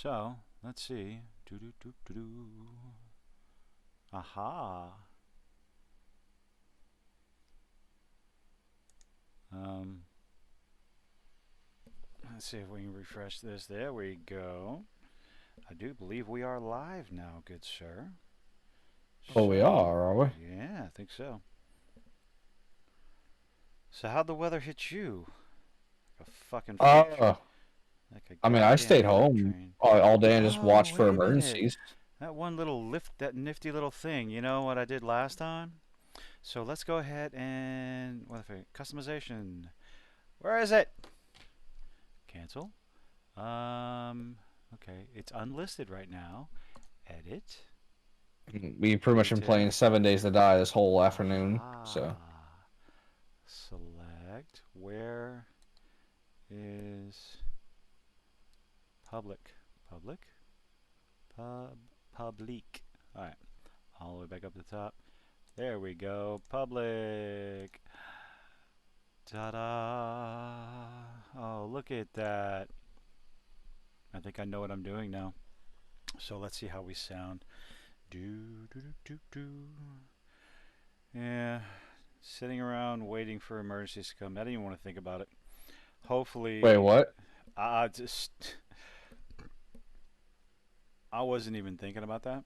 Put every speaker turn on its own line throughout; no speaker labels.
So let's see. Do do do do do. Aha. Um, let's see if we can refresh this. There we go. I do believe we are live now, good sir.
Oh, we
So,
are we?
yeah, I think so. So how'd the weather hit you? Like a fucking freight,
Uh,
like a
I mean, I
goddamn
stayed
freight
home
train.
all day and just
Oh,
watched for
wait a minute.
emergencies.
That one little lift, that nifty little thing. You know what I did last time? So let's go ahead and what if I customization? Where is it? Cancel. Okay, it's unlisted right now. Edit.
We pretty much been playing
Detail.
7 Days to Die this whole afternoon. So,
Aha. Select. Where is public? Public? Public. Alright. All the way back up to the top. There we go. Public. Ta-da! Oh, look at that. I think I know what I'm doing now. So let's see how we sound. Do do do do do. Yeah, sitting around waiting for emergencies to come. I didn't even want to think about it.
wait,
Hopefully,
what?
I just I wasn't even thinking about that.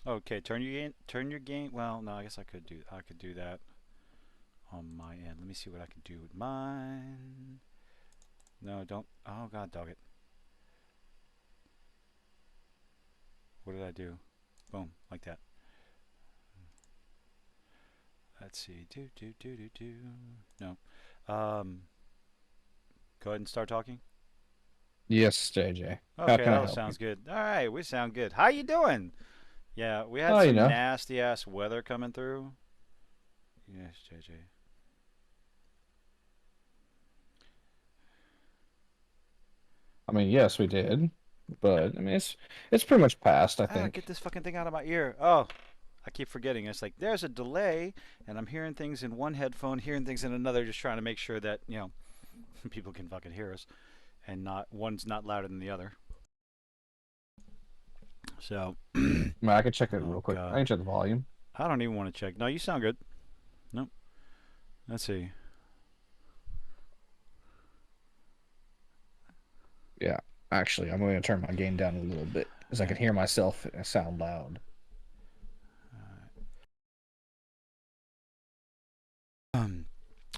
Okay, turn your game. Well, no, I guess I could do that on my end. Let me see what I can do with mine. No, don't. Oh God, dog it. What did I do? Boom, like that. Let's see. Do do do do do. No. Um, go ahead and start talking.
Yes, JJ. How
Okay,
can I
that
help you?
sounds good. All right, we sound good. How you doing? Yeah, we had
Oh,
some nasty ass weather coming through. Yes, JJ.
I mean, yes, we did, but I mean, it's pretty much past, I
Ah, get
think.
this fucking thing out of my ear. Oh, I keep forgetting. It's like there's a delay, and I'm hearing things in one headphone, hearing things in another, just trying to make sure that people can fucking hear us, and not one's not louder than the other. So,
I mean, I can check it
oh
real quick. I
god,
can check the volume.
I don't even want to check. No, you sound good. Nope. Let's see.
Yeah, actually, I'm going to turn my gain down a little bit because I
Yeah.
can hear myself and I sound loud.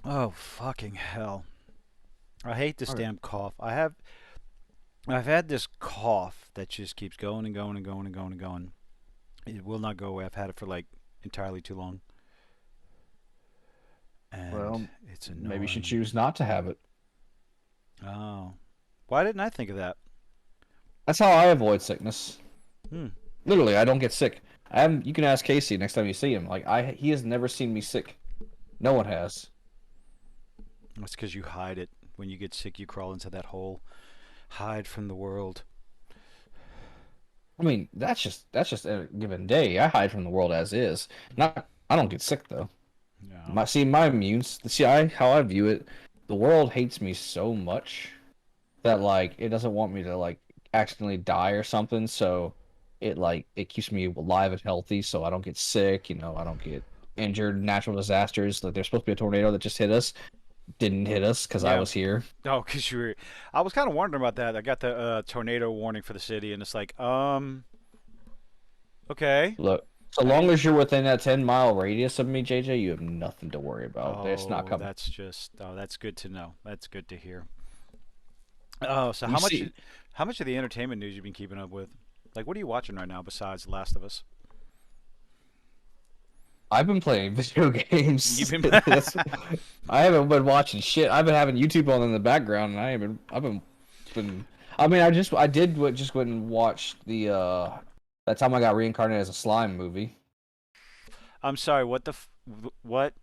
Oh fucking hell! I hate this
Okay.
damn cough. I've had this cough that just keeps going and going and going and going and going. It will not go away. I've had it for like entirely too long, and
Well,
it's
maybe you should
annoying.
choose not to have it.
Oh, why didn't I think of that?
That's how I avoid sickness.
Hmm.
Literally, I don't get sick. I am. You can ask Casey next time you see him. Like he has never seen me sick. No one has.
That's because you hide it. When you get sick, you crawl into that hole, hide from the world.
I mean, that's just a given day. I hide from the world as is. Not. I don't get sick though.
Yeah.
My immune. See, I how I view it. The world hates me so much that like it doesn't want me to like accidentally die or something. So it keeps me alive and healthy. So I don't get sick. I don't get injured. Natural disasters. Like there's supposed to be a tornado that just hit us. Didn't hit us because I
Yeah.
was here.
Oh, because you were. I was kind of wondering about that. I got the tornado warning for the city, and it's like, okay.
Look, so
I
long
didn't.
as you're within that 10-mile radius of me, JJ, you have nothing to worry about. It's not
Oh,
coming.
that's just. Oh, that's good to know. That's good to hear. Oh, so
You see,
how much of the entertainment news you've been keeping up with? Like, what are you watching right now besides The Last of Us?
I've been playing video
You've
games.
been.
That's I haven't been watching shit. I've been having YouTube on in the background, and I've been. I mean, I did just went and watched the that time I got reincarnated as a slime movie.
I'm sorry. What?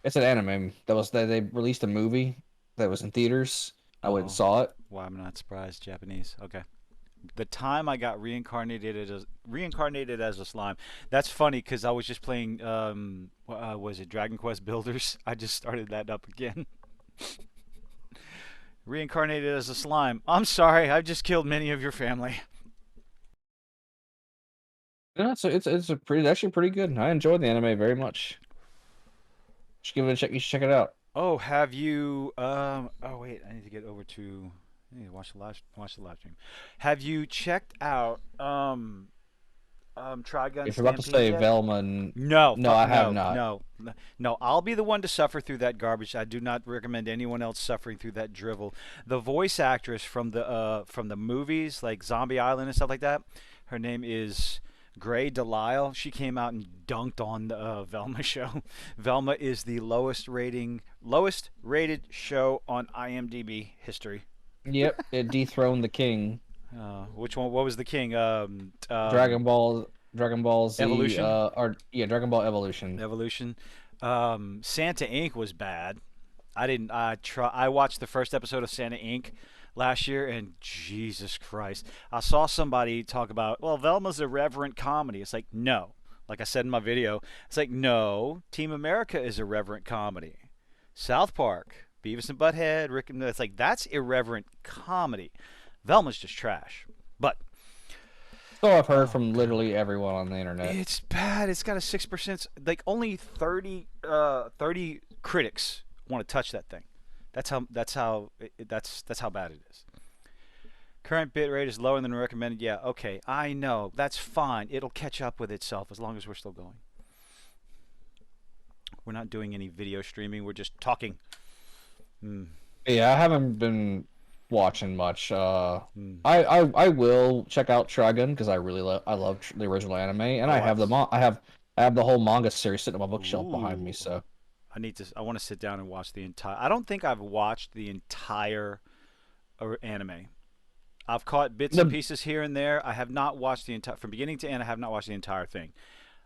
It's an anime that was they released a movie that was in theaters. I went and
Oh,
saw it.
why I'm not surprised. Japanese. Okay. The time I got reincarnated as a slime. That's funny because I was just playing. Was it Dragon Quest Builders? I just started that up again. Reincarnated as a slime. I'm sorry, I've just killed many of your family.
Yeah, so it's a pretty actually pretty good. I enjoyed the anime very much. Just give it a check. You should check it out.
Oh, have you? Oh wait, I need to get over to. I need to watch the live stream. Have you checked out Trigun
If you're about to
Stampede
say
yet?
Velma,
No,
no, I have
no,
not.
no, no. I'll be the one to suffer through that garbage. I do not recommend anyone else suffering through that drivel. The voice actress from the movies like Zombie Island and stuff like that, her name is Gray Delisle. She came out and dunked on the Velma show. Velma is the lowest rated show on IMDb history.
Yep, it dethroned the king.
Which one? What was the king?
Dragon Ball, Dragon Ball Z,
Evolution.
or yeah, Dragon Ball Evolution.
Evolution. Santa Inc. was bad. I didn't. I watched the first episode of Santa Inc. last year, and Jesus Christ, I saw somebody talk about, well, Velma's irreverent comedy. It's like, no. Like I said in my video, it's like, no. Team America is irreverent comedy. South Park, Beavis and Butthead, Rick and it's like that's irreverent comedy. Velma's just trash. But
So I've heard
oh
from
god,
literally everyone on the internet.
it's bad. It's got a 6%. Like only 30 critics want to touch that thing. That's how bad it is. Current bit rate is lower than recommended. Yeah, okay, I know. That's fine. It'll catch up with itself as long as we're still going. We're not doing any video streaming. We're just talking. Hmm.
Yeah, I haven't been watching much.
Hmm.
I will check out Trigun because I love the original anime, and
Oh,
I have I have the whole manga series sitting on my bookshelf behind me.
ooh.
So
I want to sit down and watch the entire. I don't think I've watched the entire anime. I've caught bits and
the
pieces here and there. I have not watched the entire from beginning to end. I have not watched the entire thing.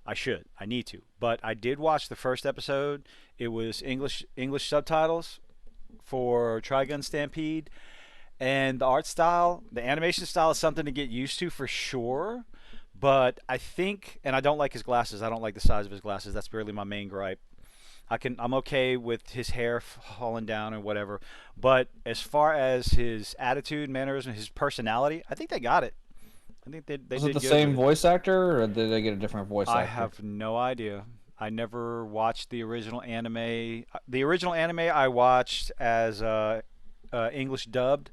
I should. I need to. But I did watch the first episode. It was English subtitles for Trigun Stampede, and the art style, the animation style is something to get used to for sure. But I think, and I don't like his glasses. I don't like the size of his glasses. That's really my main gripe. I'm okay with his hair falling down or whatever, but as far as his attitude, mannerism, his personality, I think they got it. I think they
was it
did
the
good with
same
it.
voice actor, or did they get a different voice
I
actor?
have no idea. I never watched the original anime. The original anime I watched as English dubbed,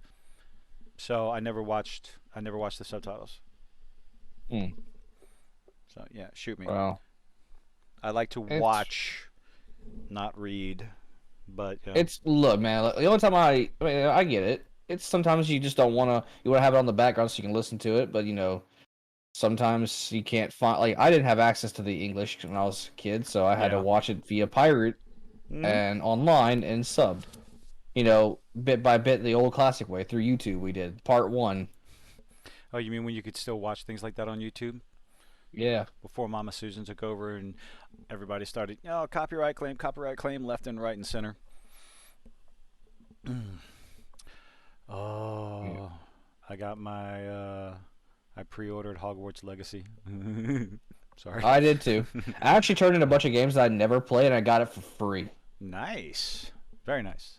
so I never watched. I never watched the subtitles.
Hmm.
So yeah, shoot me.
Well,
I like to
it's
watch, not read. But
it's look, man. Like, the only time I mean, I get it. It's sometimes you just don't you want to have it on the background so you can listen to it, but sometimes you can't find like I didn't have access to the English when I was a kid, so I had to
yeah.
watch it via pirate
Hmm.
and online and subbed. Bit by bit the old classic way through YouTube we did. Part 1.
Oh, you mean when you could still watch things like that on YouTube
Yeah.
before Mama Susan took over and everybody started, oh, copyright claim, left and right and center.
Yeah.
Oh, I got my I pre-ordered Hogwarts Legacy. Sorry.
I did too. I actually turned in a bunch of games that I never played and I got it for free.
Nice. Very nice.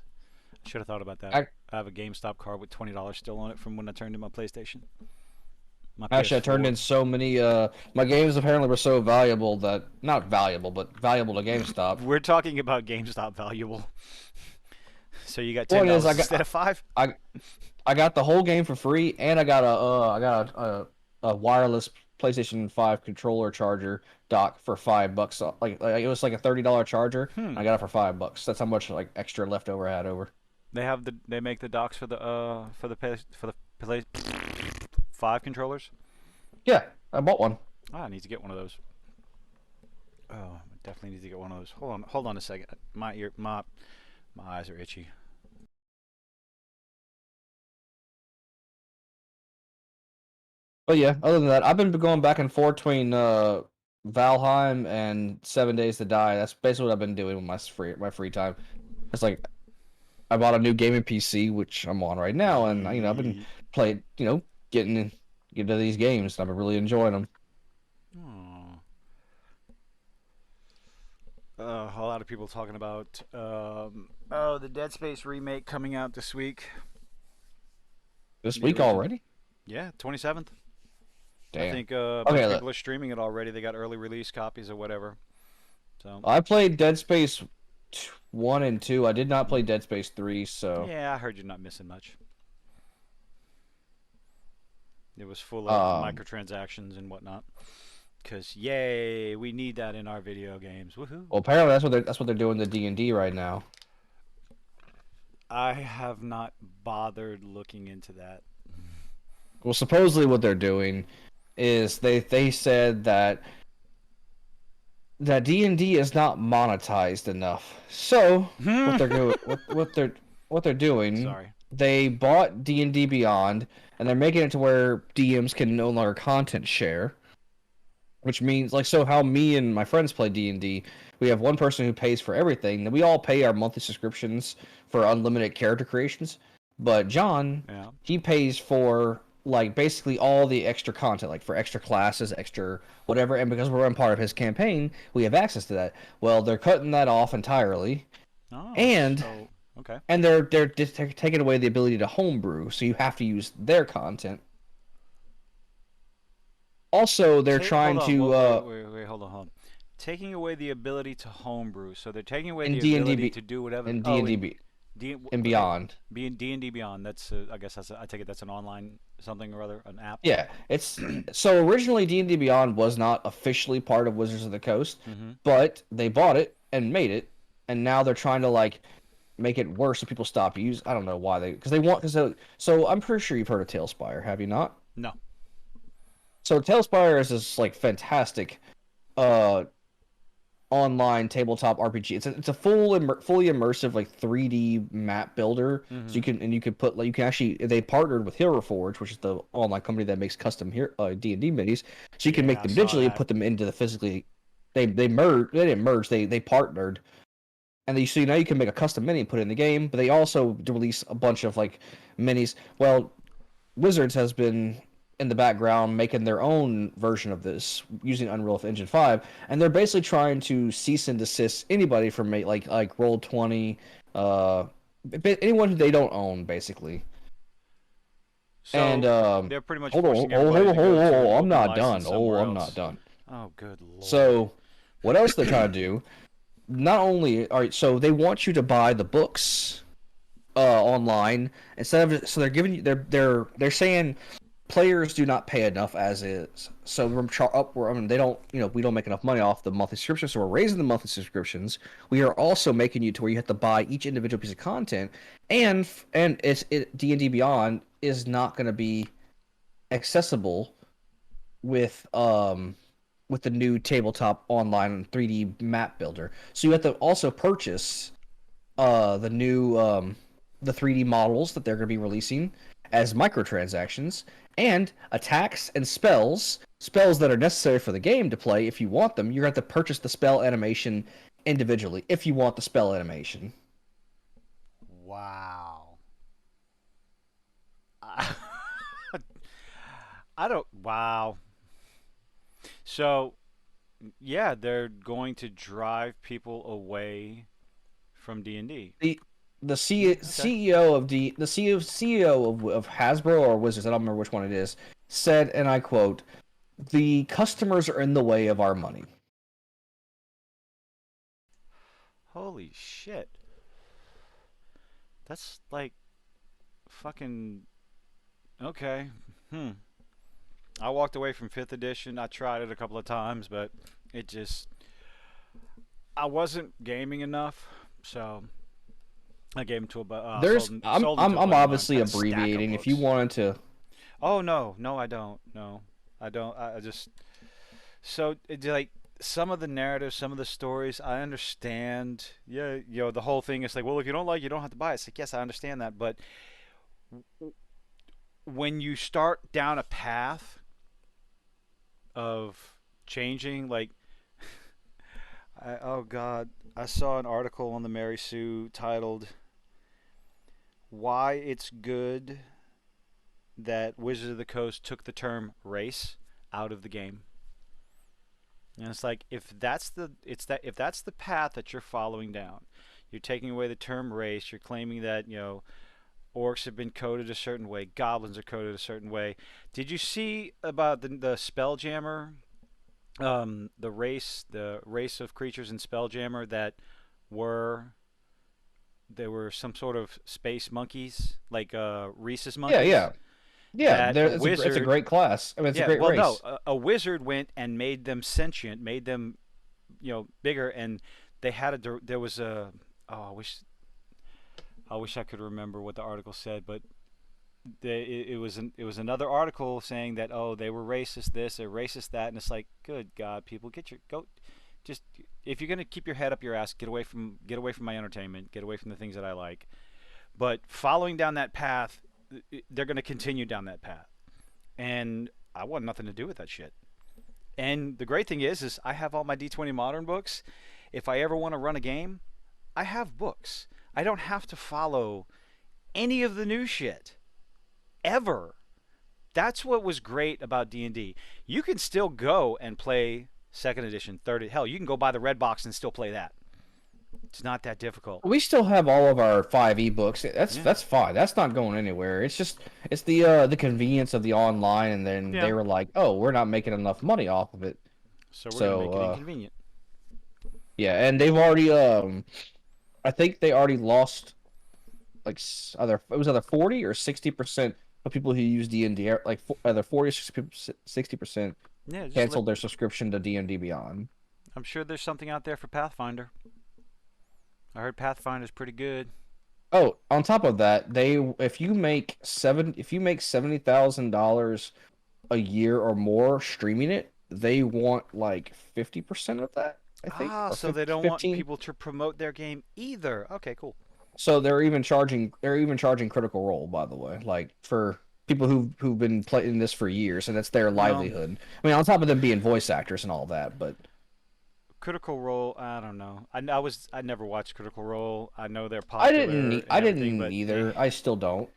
I should have thought about that.
I,
I have a GameStop card with $20 still on it from when I turned in my PlayStation. My
Actually, I turned
PS4.
in so many. My games apparently were so valuable that not valuable, but valuable to GameStop.
We're talking about GameStop valuable. So you got ten
Point is,
dollars instead of five?
I I got the whole game for free, and I got a wireless PlayStation 5 controller charger dock for $5. Like it was like a $30 charger.
Hmm.
I got it for $5. That's how much like extra leftover I had over.
They make the docks for the play, five controllers.
Yeah, I bought one.
I need to get one of those. Oh, I definitely need to get one of those. Hold on a second. My eyes are itchy.
But yeah, other than that, I've been going back and forth between Valheim and 7 Days to Die. That's basically what I've been doing with my free time. It's like I bought a new gaming PC, which I'm on right now, and I've been playing, getting to these games, and I've been really enjoying them.
Oh. A lot of people talking about the Dead Space remake coming out this week.
This
The
week
original.
already?
Yeah, 27th. I
Damn.
think a bunch
Okay,
of
look.
people are streaming it already. They got early release copies or whatever. So,
I played Dead Space 1 and 2. I did not play
mhm.
Dead Space 3, so
Yeah, I heard you're not missing much. It was full of
um
microtransactions and whatnot. Cause yay, we need that in our video games. Woohoo!
well apparently that's what they're doing to D&D right now.
I have not bothered looking into that.
Well, supposedly what they're doing is they said that D&D is not monetized enough. So, what they're doing,
Sorry.
they bought D&D Beyond and they're making it to where DMs can no longer content share. Which means, like, so how me and my friends play D&D, we have one person who pays for everything. Then we all pay our monthly subscriptions for unlimited character creations. But John,
Yeah.
he pays for, like, basically all the extra content, like for extra classes, extra whatever. And because we're in part of his campaign, we have access to that. Well, they're cutting that off entirely,
Oh,
and
so okay.
they're just taking away the ability to homebrew. So you have to use their content. Also, they're
Hold
trying
on.
to
Wait. Hold on. Taking away the ability to homebrew. So they're taking away
in
the
D and
ability
D
to do whatever.
in D
Oh,
and
in
D
D.
and
Okay.
beyond.
B and D Beyond. That's I guess that's I take it that's an online something or other, an app.
Yeah, it's so originally D&D Beyond was not officially part of Wizards of the Coast,
Mm-hmm.
but they bought it and made it, and now they're trying to like make it worse so people stop use. I don't know why so I'm pretty sure you've heard of Tailspire, have you not?
No.
So Tailspire is this like fantastic uh online tabletop RPG. It's a fully immersive like 3D map builder. So
Mm-hmm.
you can put like you can actually they partnered with Hero Forge, which is the online company that makes custom here D&D minis. So you can
Yeah,
make
I
them
saw
digitally and
that.
put them into the physically. They didn't merge. They partnered. And so now you can make a custom mini and put it in the game, but they also release a bunch of like minis. Well, Wizards has been in the background making their own version of this using Unreal Engine 5, and they're basically trying to cease and desist anybody from like Roll20, uh, anyone who they don't own basically. And
So they're pretty much
hold on,
forcing everybody to go
hold
to
on, I'm
open
not done.
license
Oh,
somewhere
I'm not
else.
done.
Oh, good lord.
So, what else they're trying to do? Not only all right, so they want you to buy the books online instead of so they're giving you they're saying players do not pay enough as is. So I mean, they don't, we don't make enough money off the monthly subscriptions, so we're raising the monthly subscriptions. We are also making you to where you have to buy each individual piece of content, and D&D Beyond is not going to be accessible with the new tabletop online 3D map builder. So you have to also purchase the 3D models that they're going to be releasing as microtransactions, and attacks and spells that are necessary for the game to play. If you want them, you're going to have to purchase the spell animation individually if you want the spell animation.
Wow. I, I don't. Wow. So yeah, they're going to drive people away from D and D. Okay.
CEO of CEO of Hasbro or Wizards, I don't remember which one it is, said, and I quote, "The customers are in the way of our money."
Holy shit. That's like fucking okay. Hmm. I walked away from fifth edition. I tried it a couple of times, but it just I wasn't gaming enough, so I gave them to
There's
sold them to a
I'm
buddy of mine.
obviously
Got a stack of
abbreviating. If you
books.
wanted to,
Oh no, I don't. No, I don't. I just so like some of the narratives, some of the stories, I understand. Yeah, the whole thing is like, well, if you don't like, you don't have to buy it. It's like, yes, I understand that, but when you start down a path of changing, like, oh God, I saw an article on the Mary Sue titled "Why It's Good That Wizards of the Coast Took the Term Race Out of the Game." And it's like if that's the path that you're following down, you're taking away the term race. You're claiming that Orcs have been coded a certain way. Goblins are coded a certain way. Did you see about the Spelljammer, the race of creatures in Spelljammer that were they were some sort of space monkeys, like rhesus
Yeah,
monkeys?
yeah, yeah.
That
There,
a
it's a
wizard,
great class. I mean, it's a
yeah,
great
well, no,
race.
a wizard went and made them sentient, made them, bigger, and they had there was a, oh, I wish I could remember what the article said, but it was another article saying that, oh, they were racist this or racist that, and it's like, good God, people, get your go, just, if you're gonna keep your head up your ass, get away from my entertainment, get away from the things that I like. But following down that path, they're gonna continue down that path, and I want nothing to do with that shit. And the great thing is I have all my D20 Modern books. If I ever want to run a game, I have books. I don't have to follow any of the new shit ever. That's what was great about D&D. You can still go and play second edition, third. Hell, you can go buy the red box and still play that. It's not that difficult.
We still have all of our 5e books. That's
Yeah.
that's fine. That's not going anywhere. It's the convenience of the online, and then
Yeah.
they were like, oh, we're not making enough money off of it.
So we're gonna
So
make it inconvenient.
yeah, and they've already I think they already lost like either 40 or 60% of people who use D&D, like either 40 or 60%
Yeah, just let.
canceled their subscription to D&D Beyond.
I'm sure there's something out there for Pathfinder. I heard Pathfinder's pretty good.
Oh, on top of that, they if you make $70,000 a year or more streaming it, they want like 50% of that, I think,
Ah,
or
so they don't want
15.
people to promote their game either. Okay, cool.
So they're even charging Critical Role, by the way, like for people who've been playing this for years, and that's their
Well,
livelihood. I mean, on top of them being voice actors and all that, but
Critical Role, I don't know. I never watched Critical Role. I know they're popular and
I
everything,
didn't
but eh.
either. I still don't.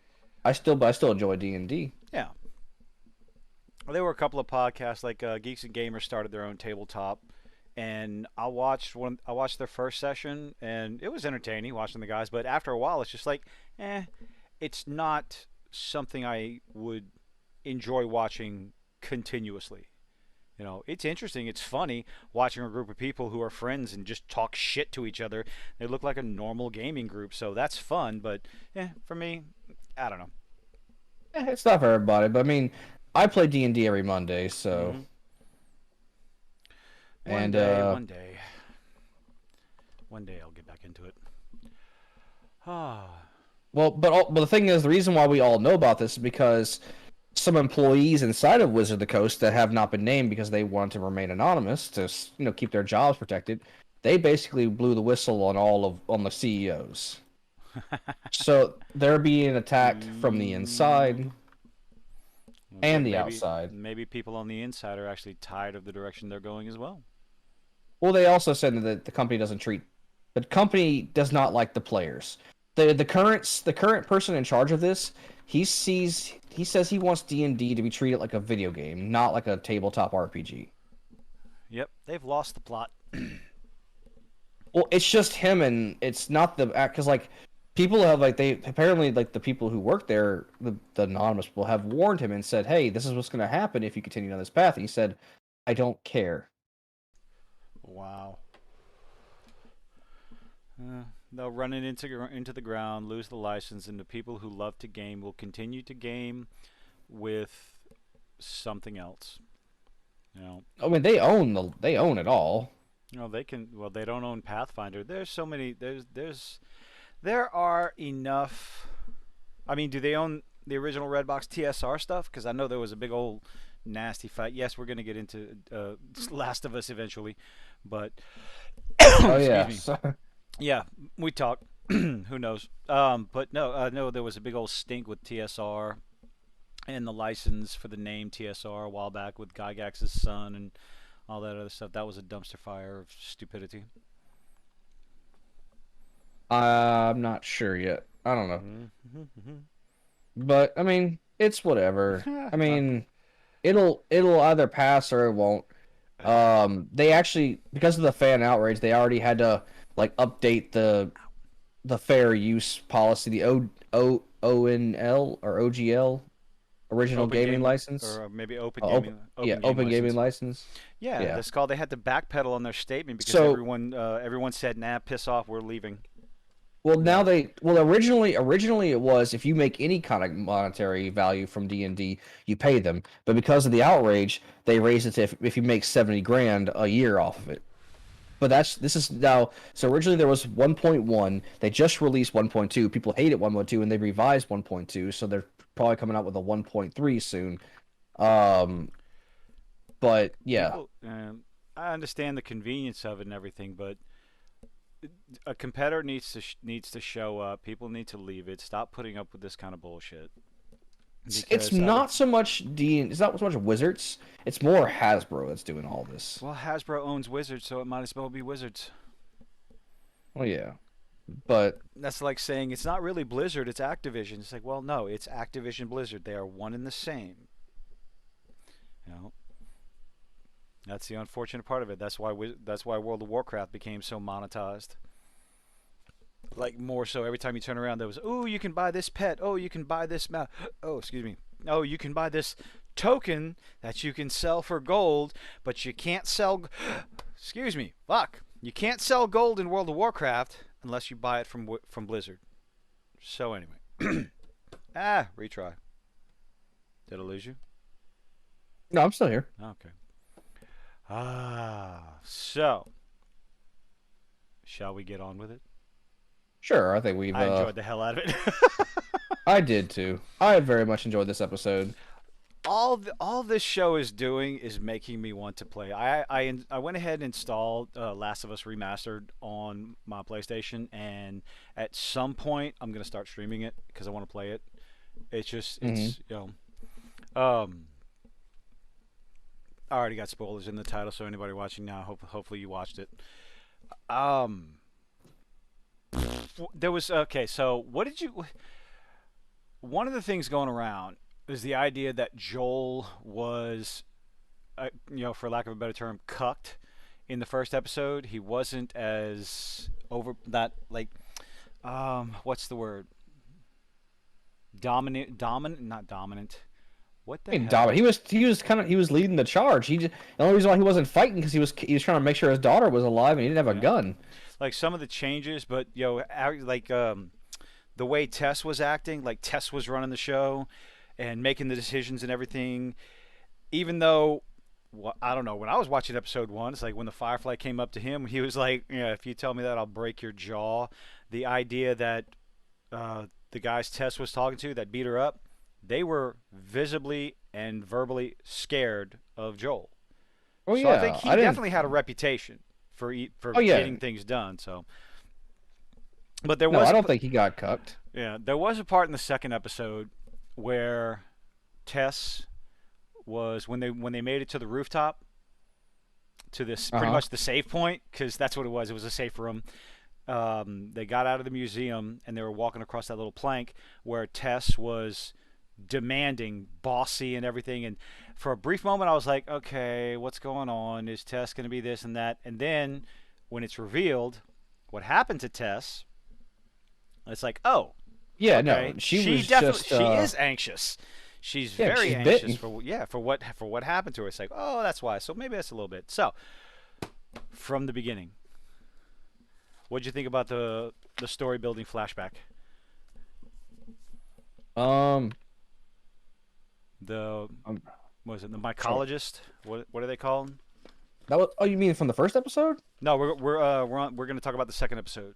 But I still enjoy D&D.
Yeah. Well, there were a couple of podcasts like Geeks and Gamers started their own tabletop, and I watched their first session, and it was entertaining watching the guys. But after a while, it's just like, it's not something I would enjoy watching continuously. It's interesting. It's funny watching a group of people who are friends and just talk shit to each other. They look like a normal gaming group, so that's fun. But for me, I don't know.
It's not for everybody, but I mean, I play D&D every Monday, so
Hmm. One
and
day, one day, one day, I'll get back into it. Ah.
but the thing is, the reason why we all know about this is because some employees inside of Wizard of the Coast that have not been named because they want to remain anonymous to keep their jobs protected. They basically blew the whistle on the CEOs. So they're being attacked from the inside
Mm, well,
and the
maybe
outside.
maybe people on the inside are actually tired of the direction they're going as well.
Well, they also said that the company does not like the players. The current person in charge of this, he says he wants D&D to be treated like a video game, not like a tabletop RPG.
Yep, they've lost the plot.
Well, it's just him, and it's not the because like people have like they apparently like the people who work there, the anonymous people have warned him and said, "Hey, this is what's going to happen if you continue down this path." And he said, "I don't care."
Wow. They'll run it into the ground, lose the license, and the people who love to game will continue to game with something else. You know,
I mean, they own it all.
they can. Well, they don't own Pathfinder. There's so many. There are enough. I mean, do they own the original Redbox TSR stuff? Because I know there was a big old nasty fight. Yes, we're gonna get into Last of Us eventually, but
Oh
excuse
yeah,
me.
so,
Yeah, we talk. Who knows? But no, no, there was a big old stink with TSR and the license for the name TSR a while back with Gygax's son and all that other stuff. That was a dumpster fire of stupidity.
I'm not sure yet. I don't know,
Mm-hmm.
but I mean, it's whatever. I mean, it'll either pass or it won't. They actually, because of the fan outrage, they already had to like update the fair use policy, the ONL or OGL, original
Open
gaming
game
license.
or maybe open
Open,
gaming,
yeah,
open game
open gaming
license.
license.
Yeah,
Yeah.
that's called. They had to backpedal on their statement because
So,
everyone said, "Nah, piss off, we're leaving."
well, now
No.
originally it was if you make any kind of monetary value from D&D, you pay them. But because of the outrage, they raised it to if you make 70 grand a year off of it. But this is now. So originally there was 1.1. They just released 1.2. People hated 1.2, and they revised 1.2. So they're probably coming out with a 1.3 soon. Um, but yeah,
People, I understand the convenience of it and everything, but a competitor needs to show up. People need to leave it. Stop putting up with this kind of bullshit.
it's
Because
not so much D. It's not so much Wizards. It's more Hasbro that's doing all this.
well, Hasbro owns Wizards, so it might as well be Wizards.
Well, yeah, but
That's like saying it's not really Blizzard, it's Activision. It's like, well, no, it's Activision Blizzard. They are one and the same. You know, that's the unfortunate part of it. That's why World of Warcraft became so monetized. Like more so, every time you turn around, there was, oh, you can buy this pet. Oh, you can buy this mount. Oh, excuse me. Oh, you can buy this token that you can sell for gold, but you can't sell. Excuse me. Fuck. You can't sell gold in World of Warcraft unless you buy it from Blizzard. So anyway, retry. Did I lose you?
no, I'm still here.
Okay. So shall we get on with it?
Sure, I think we've.
I enjoyed the hell out of it.
I did too. I very much enjoyed this episode.
All this show is doing is making me want to play. I went ahead and installed Last of Us Remastered on my PlayStation, and at some point I'm gonna start streaming it because I want to play it. It's just
Hmm.
it's um I already got spoilers in the title, so anybody watching now, hopefully you watched it. Um, there was okay. So what did you? One of the things going around is the idea that Joel was, for lack of a better term, cucked in the first episode. He wasn't as over that like, what's the word? Dominant, not dominant. What the
I mean, Dobbin,
hell?
he was leading the charge. The only reason why he wasn't fighting because he was trying to make sure his daughter was alive and he didn't have a
Yeah,
gun.
like some of the changes, but like the way Tess was acting, like Tess was running the show and making the decisions and everything. Even though, well, I don't know, when I was watching episode one, it's like when the Firefly came up to him, he was like, "Yeah, if you tell me that, I'll break your jaw." The idea that the guys Tess was talking to that beat her up, they were visibly and verbally scared of Joel.
Oh
So I think
yeah,
he
I didn't.
definitely had a reputation for
Oh yeah,
getting things done. So, but there
no,
was
I
a
don't think he got cucked.
yeah, there was a part in the second episode where Tess was when they made it to the rooftop to this
Uh
pretty
huh.
much the save point because that's what it was. It was a safe room. They got out of the museum and they were walking across that little plank where Tess was demanding, bossy, and everything. And for a brief moment, I was like, okay, what's going on? Is Tess going to be this and that? And then when it's revealed what happened to Tess, it's like, oh,
Yeah, no,
okay,
she
she
was
definitely
just
she is anxious. She's
yeah,
very
she's
anxious
bitten.
for what happened to her. It's like, oh, that's why. So maybe that's a little bit. So from the beginning, what did you think about the story building flashback?
Um,
The
I'm
what was it the
trying.
mycologist? What are they called?
That was. Oh, you mean from the first episode?
No, we're going to talk about the second episode.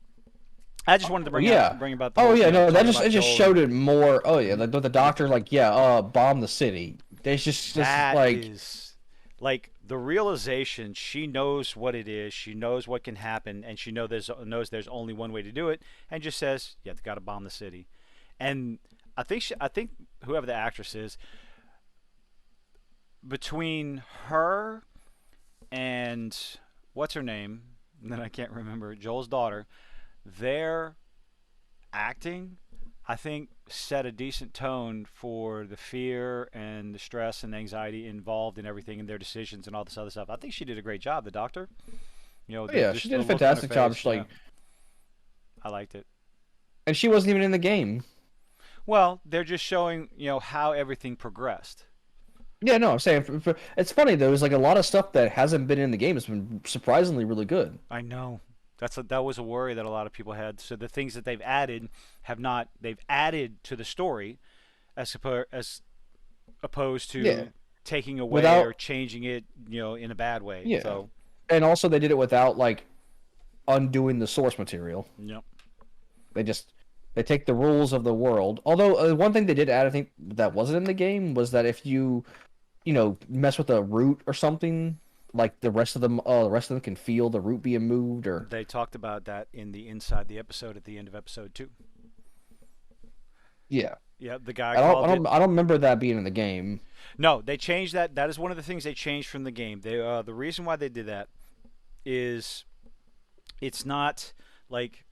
I just wanted to
Oh yeah.
bring about the
Oh
whole
yeah. No, that
talking
just
about
it just
Joel and
showed it more. Oh yeah, the doctor like yeah, bomb the city. There's just
that
like
is like the realization she knows what it is, she knows what can happen, and she knows there's only one way to do it, and just says, "Yeah, got to bomb the city." And I think whoever the actress is, between her and what's her name, and then I can't remember Joel's daughter, their acting, I think, set a decent tone for the fear and the stress and anxiety involved in everything and their decisions and all this other stuff. I think she did a great job, the doctor.
oh yeah, she
Just
did
the
a
look on her
fantastic job.
face.
She's
Yeah,
like,
I liked it.
and she wasn't even in the game.
Well, they're just showing how everything progressed.
Yeah, no, I'm saying it's funny though. There's like a lot of stuff that hasn't been in the game. It's been surprisingly really good.
I know. That was a worry that a lot of people had. So the things that they've added have not they've added to the story as opposed
Yeah,
to taking away or
without
changing it, in a bad way.
yeah,
So,
and also they did it without like undoing the source material.
yep.
They just they take the rules of the world. Although one thing they did add, I think that wasn't in the game, was that if you mess with a root or something, like the rest of them can feel the root being moved or
They talked about that in the inside the episode at the end of episode 2.
yeah.
Yeah, the guy
I don't I
called it.
don't I don't remember that being in the game.
No, they changed that. That is one of the things they changed from the game. The reason why they did that is it's not like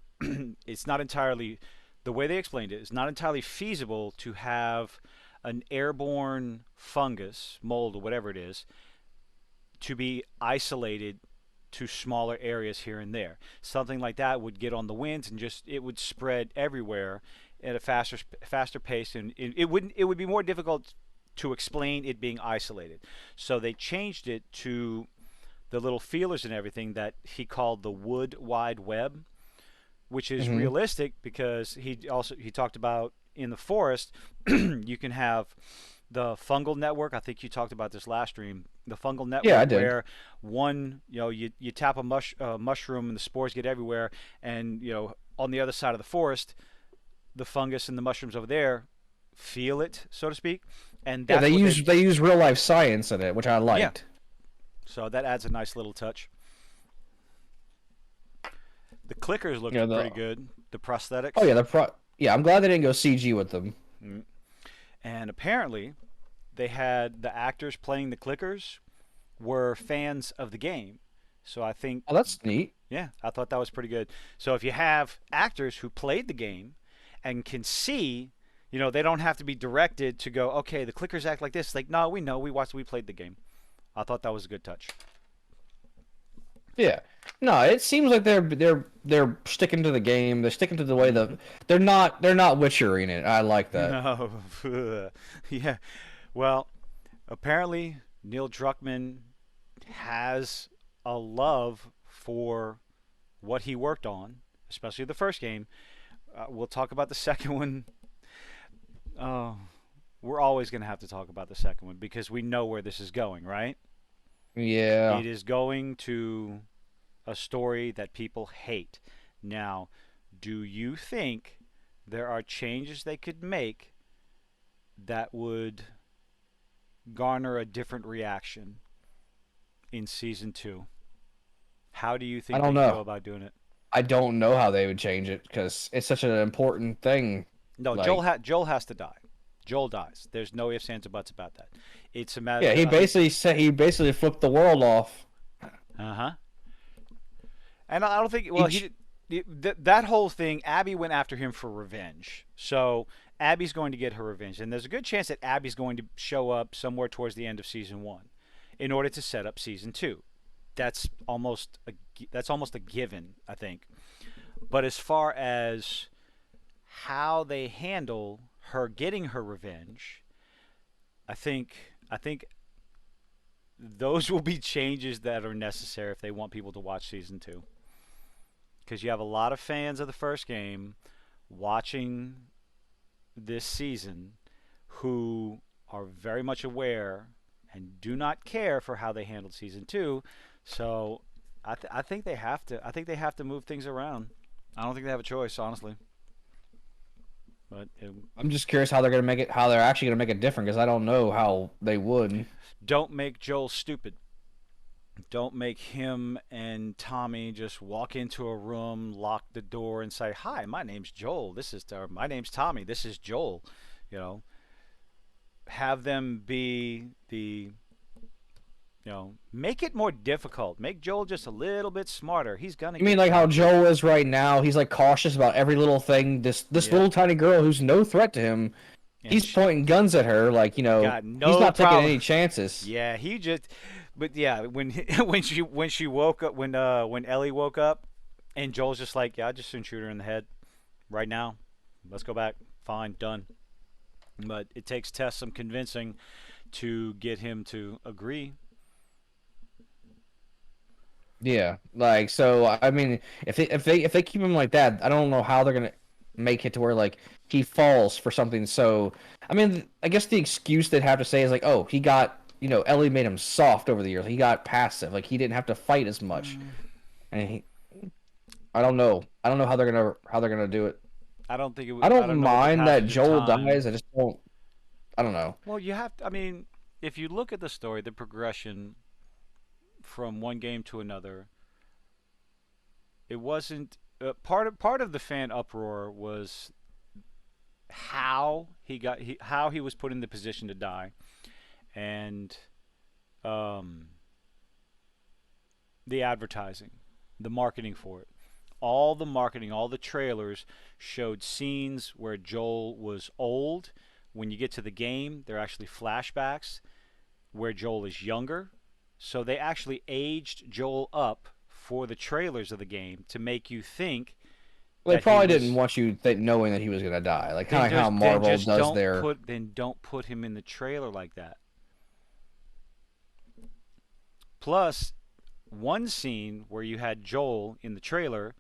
it's not entirely the way they explained it. It's not entirely feasible to have an airborne fungus, mold, or whatever it is, to be isolated to smaller areas here and there. Something like that would get on the winds and just it would spread everywhere at a faster pace, and it would be more difficult to explain it being isolated. So they changed it to the little feelers and everything that he called the wood wide web, which is
Hmm.
realistic because he talked about in the forest you can have the fungal network. I think you talked about this last stream. The fungal
Yeah,
network
I did.
where you tap a mushroom and the spores get everywhere, and on the other side of the forest, the fungus and the mushrooms over there feel it, so to speak, and
Yeah,
that's what they.
they use real life science in it, which I
Yeah,
liked.
so that adds a nice little touch. The clickers
You know
looked
the
pretty good. The
oh
prosthetics.
yeah yeah, I'm glad they didn't go CG with them.
Mm. And apparently, they had the actors playing the clickers were fans of the game. So I think,
Oh, that's neat.
yeah, I thought that was pretty good. So if you have actors who played the game and can see, they don't have to be directed to go, okay, the clickers act like this. It's like, no, we know, we played the game. I thought that was a good touch.
Yeah. No, it seems like they're sticking to the game. They're sticking to the way
Mm-hmm.
they're not witchering it. I like that.
No, yeah. Well, apparently Neil Druckmann has a love for what he worked on, especially the first game. We'll talk about the second one. Oh, we're always going to have to talk about the second one because we know where this is going, right?
Yeah.
It is going to a story that people hate. Now, do you think there are changes they could make that would garner a different reaction in season 2? How do you
I
think
don't
they go
know.
about doing it?
I don't know how they would change it because it's such an important thing.
No,
Like,
Joel has to die. Joel dies. There's no ifs, ands, or buts about that. It's a
yeah,
matter. I think.
he basically flipped the world off.
Uh huh. And I don't think. Well, he
Each
did. That whole thing, Abby went after him for revenge. So Abby's going to get her revenge, and there's a good chance that Abby's going to show up somewhere towards the end of season 1, in order to set up season 2. That's almost a that's almost a given, I think. But as far as how they handle her getting her revenge, I think those will be changes that are necessary if they want people to watch season 2, because you have a lot of fans of the first game watching this season who are very much aware and do not care for how they handled season 2. So I think they have to. I think they have to move things around. I don't think they have a choice, honestly. But
I'm just curious how they're gonna make it, how they're actually gonna make it different because I don't know how they would.
don't make Joel stupid. Don't make him and Tommy just walk into a room, lock the door, and say, "Hi, my name's Joel. My name's Tommy. This is Joel." You know, have them be the make it more difficult. Make Joel just a little bit smarter. He's gonna
You mean
get
like how
caught.
Joel is right now? He's like cautious about every little thing. This
Yep.
little tiny girl who's no threat to him,
And
he's pointing guns at her. Like
got
he's
no
not taking
problem.
any chances.
Yeah, he just. But yeah, when when she woke up when Ellie woke up, and Joel's just like, "Yeah, I just soon shoot her in the head right now. Let's go back. Fine, done." But it takes Tess some convincing to get him to agree.
Yeah, like so. I mean, if they keep him like that, I don't know how they're gonna make it to where like he falls for something. So I mean, I guess the excuse they'd have to say is like, oh, he got Ellie made him soft over the years. He got passive. Like he didn't have to fight as much.
Mm,
And I don't know. I don't know how they're gonna do it.
I don't think it would.
I
I
don't
don't know with the
mind that
passage of
Joel
time.
dies. I just don't. I don't know.
Well, you have to. I mean, if you look at the story, the progression from one game to another, it wasn't part of the fan uproar was how he was put in the position to die, and um, the advertising, the marketing for it. All the marketing, all the trailers showed scenes where Joel was old. When you get to the game, they're actually flashbacks where Joel is younger. So they actually aged Joel up for the trailers of the game to make you think
Well, they
that he
probably didn't
was.
want you knowing that he was gonna die. Like kind
Then
of how
just then
Marvel
just
does
don't
their.
put then don't put him in the trailer like that. Plus, one scene where you had Joel in the trailer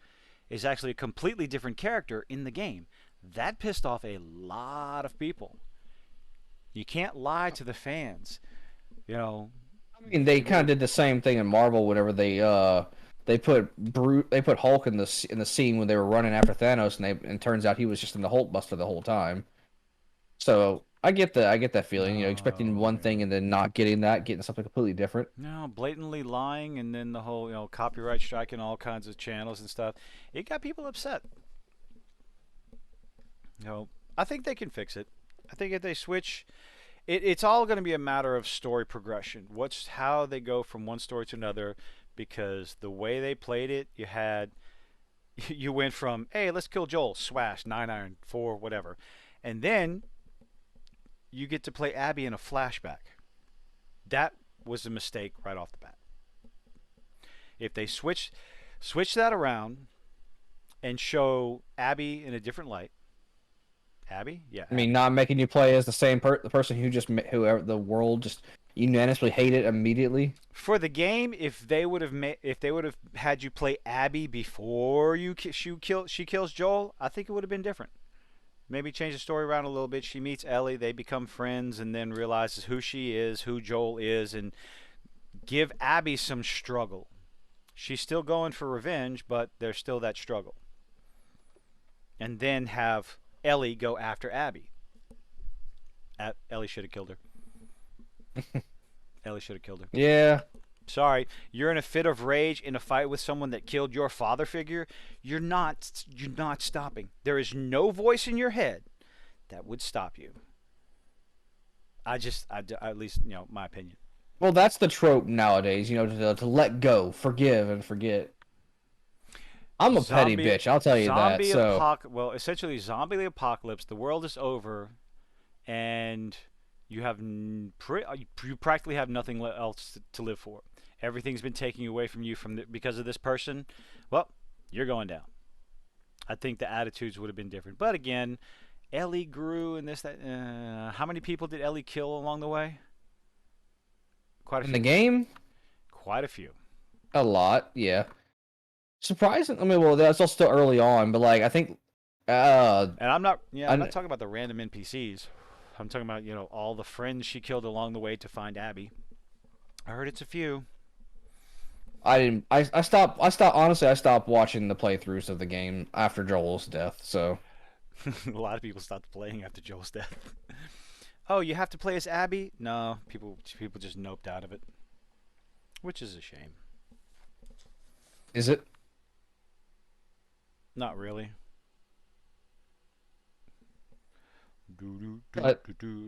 is actually a completely different character in the game. That pissed off a lot of people. You can't lie to the fans. You know,
I mean, they kind of
people.
did the same thing in Marvel whenever they put Hulk in the scene when they were running after Thanos, and turns out he was just in the Hulk Buster the whole time. So I get that feeling, expecting
Oh
one thing and
man.
then not getting something completely different.
No, blatantly lying, and then the whole copyright strike and all kinds of channels and stuff. It got people upset. You know, I think they can fix it. I think if they switch, it's all going to be a matter of story progression. What's how they go from one story to another, because the way they played it, you went from hey, let's kill Joel, swash, 9 iron, four, whatever, and then you get to play Abby in a flashback. That was a mistake right off the bat. If they switch that around and show Abby in a different light, Abby, yeah,
I mean,
Abby.
not making you play as the person whoever the world just unanimously hated immediately.
For the game, if they would have had you play Abby before she kills Joel, I think it would have been different. Maybe change the story around a little bit. She meets Ellie, they become friends, and then realizes who she is, who Joel is, and give Abby some struggle. She's still going for revenge, but there's still that struggle. And then have Ellie go after Abby. Ellie should have killed her. Ellie should have killed her.
Yeah,
Sorry, you're in a fit of rage in a fight with someone that killed your father figure. You're not stopping. There is no voice in your head that would stop you. At least my opinion.
well, that's the trope nowadays. To let go, forgive, and forget. I'm a petty
Zombie
bitch, I'll tell you that.
zombie
So,
apoc well, essentially zombie apocalypse. The world is over, and you practically have nothing else to live for. Everything's been taken away from you because of this person. Well, you're going down. I think the attitudes would have been different. But again, Ellie grew and this that. How many people did Ellie kill along the way? Quite a
in the
few.
game,
Quite a few.
a lot, yeah. Surprising. I mean, well, that's all still early on, but like I think,
And I'm not. Yeah, I'm not
I,
talking about the random NPCs. I'm talking about all the friends she killed along the way to find Abby. I heard it's a few.
I didn't. I stopped. I stopped. Honestly, I stopped watching the playthroughs of the game after Joel's death. So
A lot of people stopped playing after Joel's death. Oh, you have to play as Abby? No, people just noped out of it, which is a shame.
is it?
Not really.
But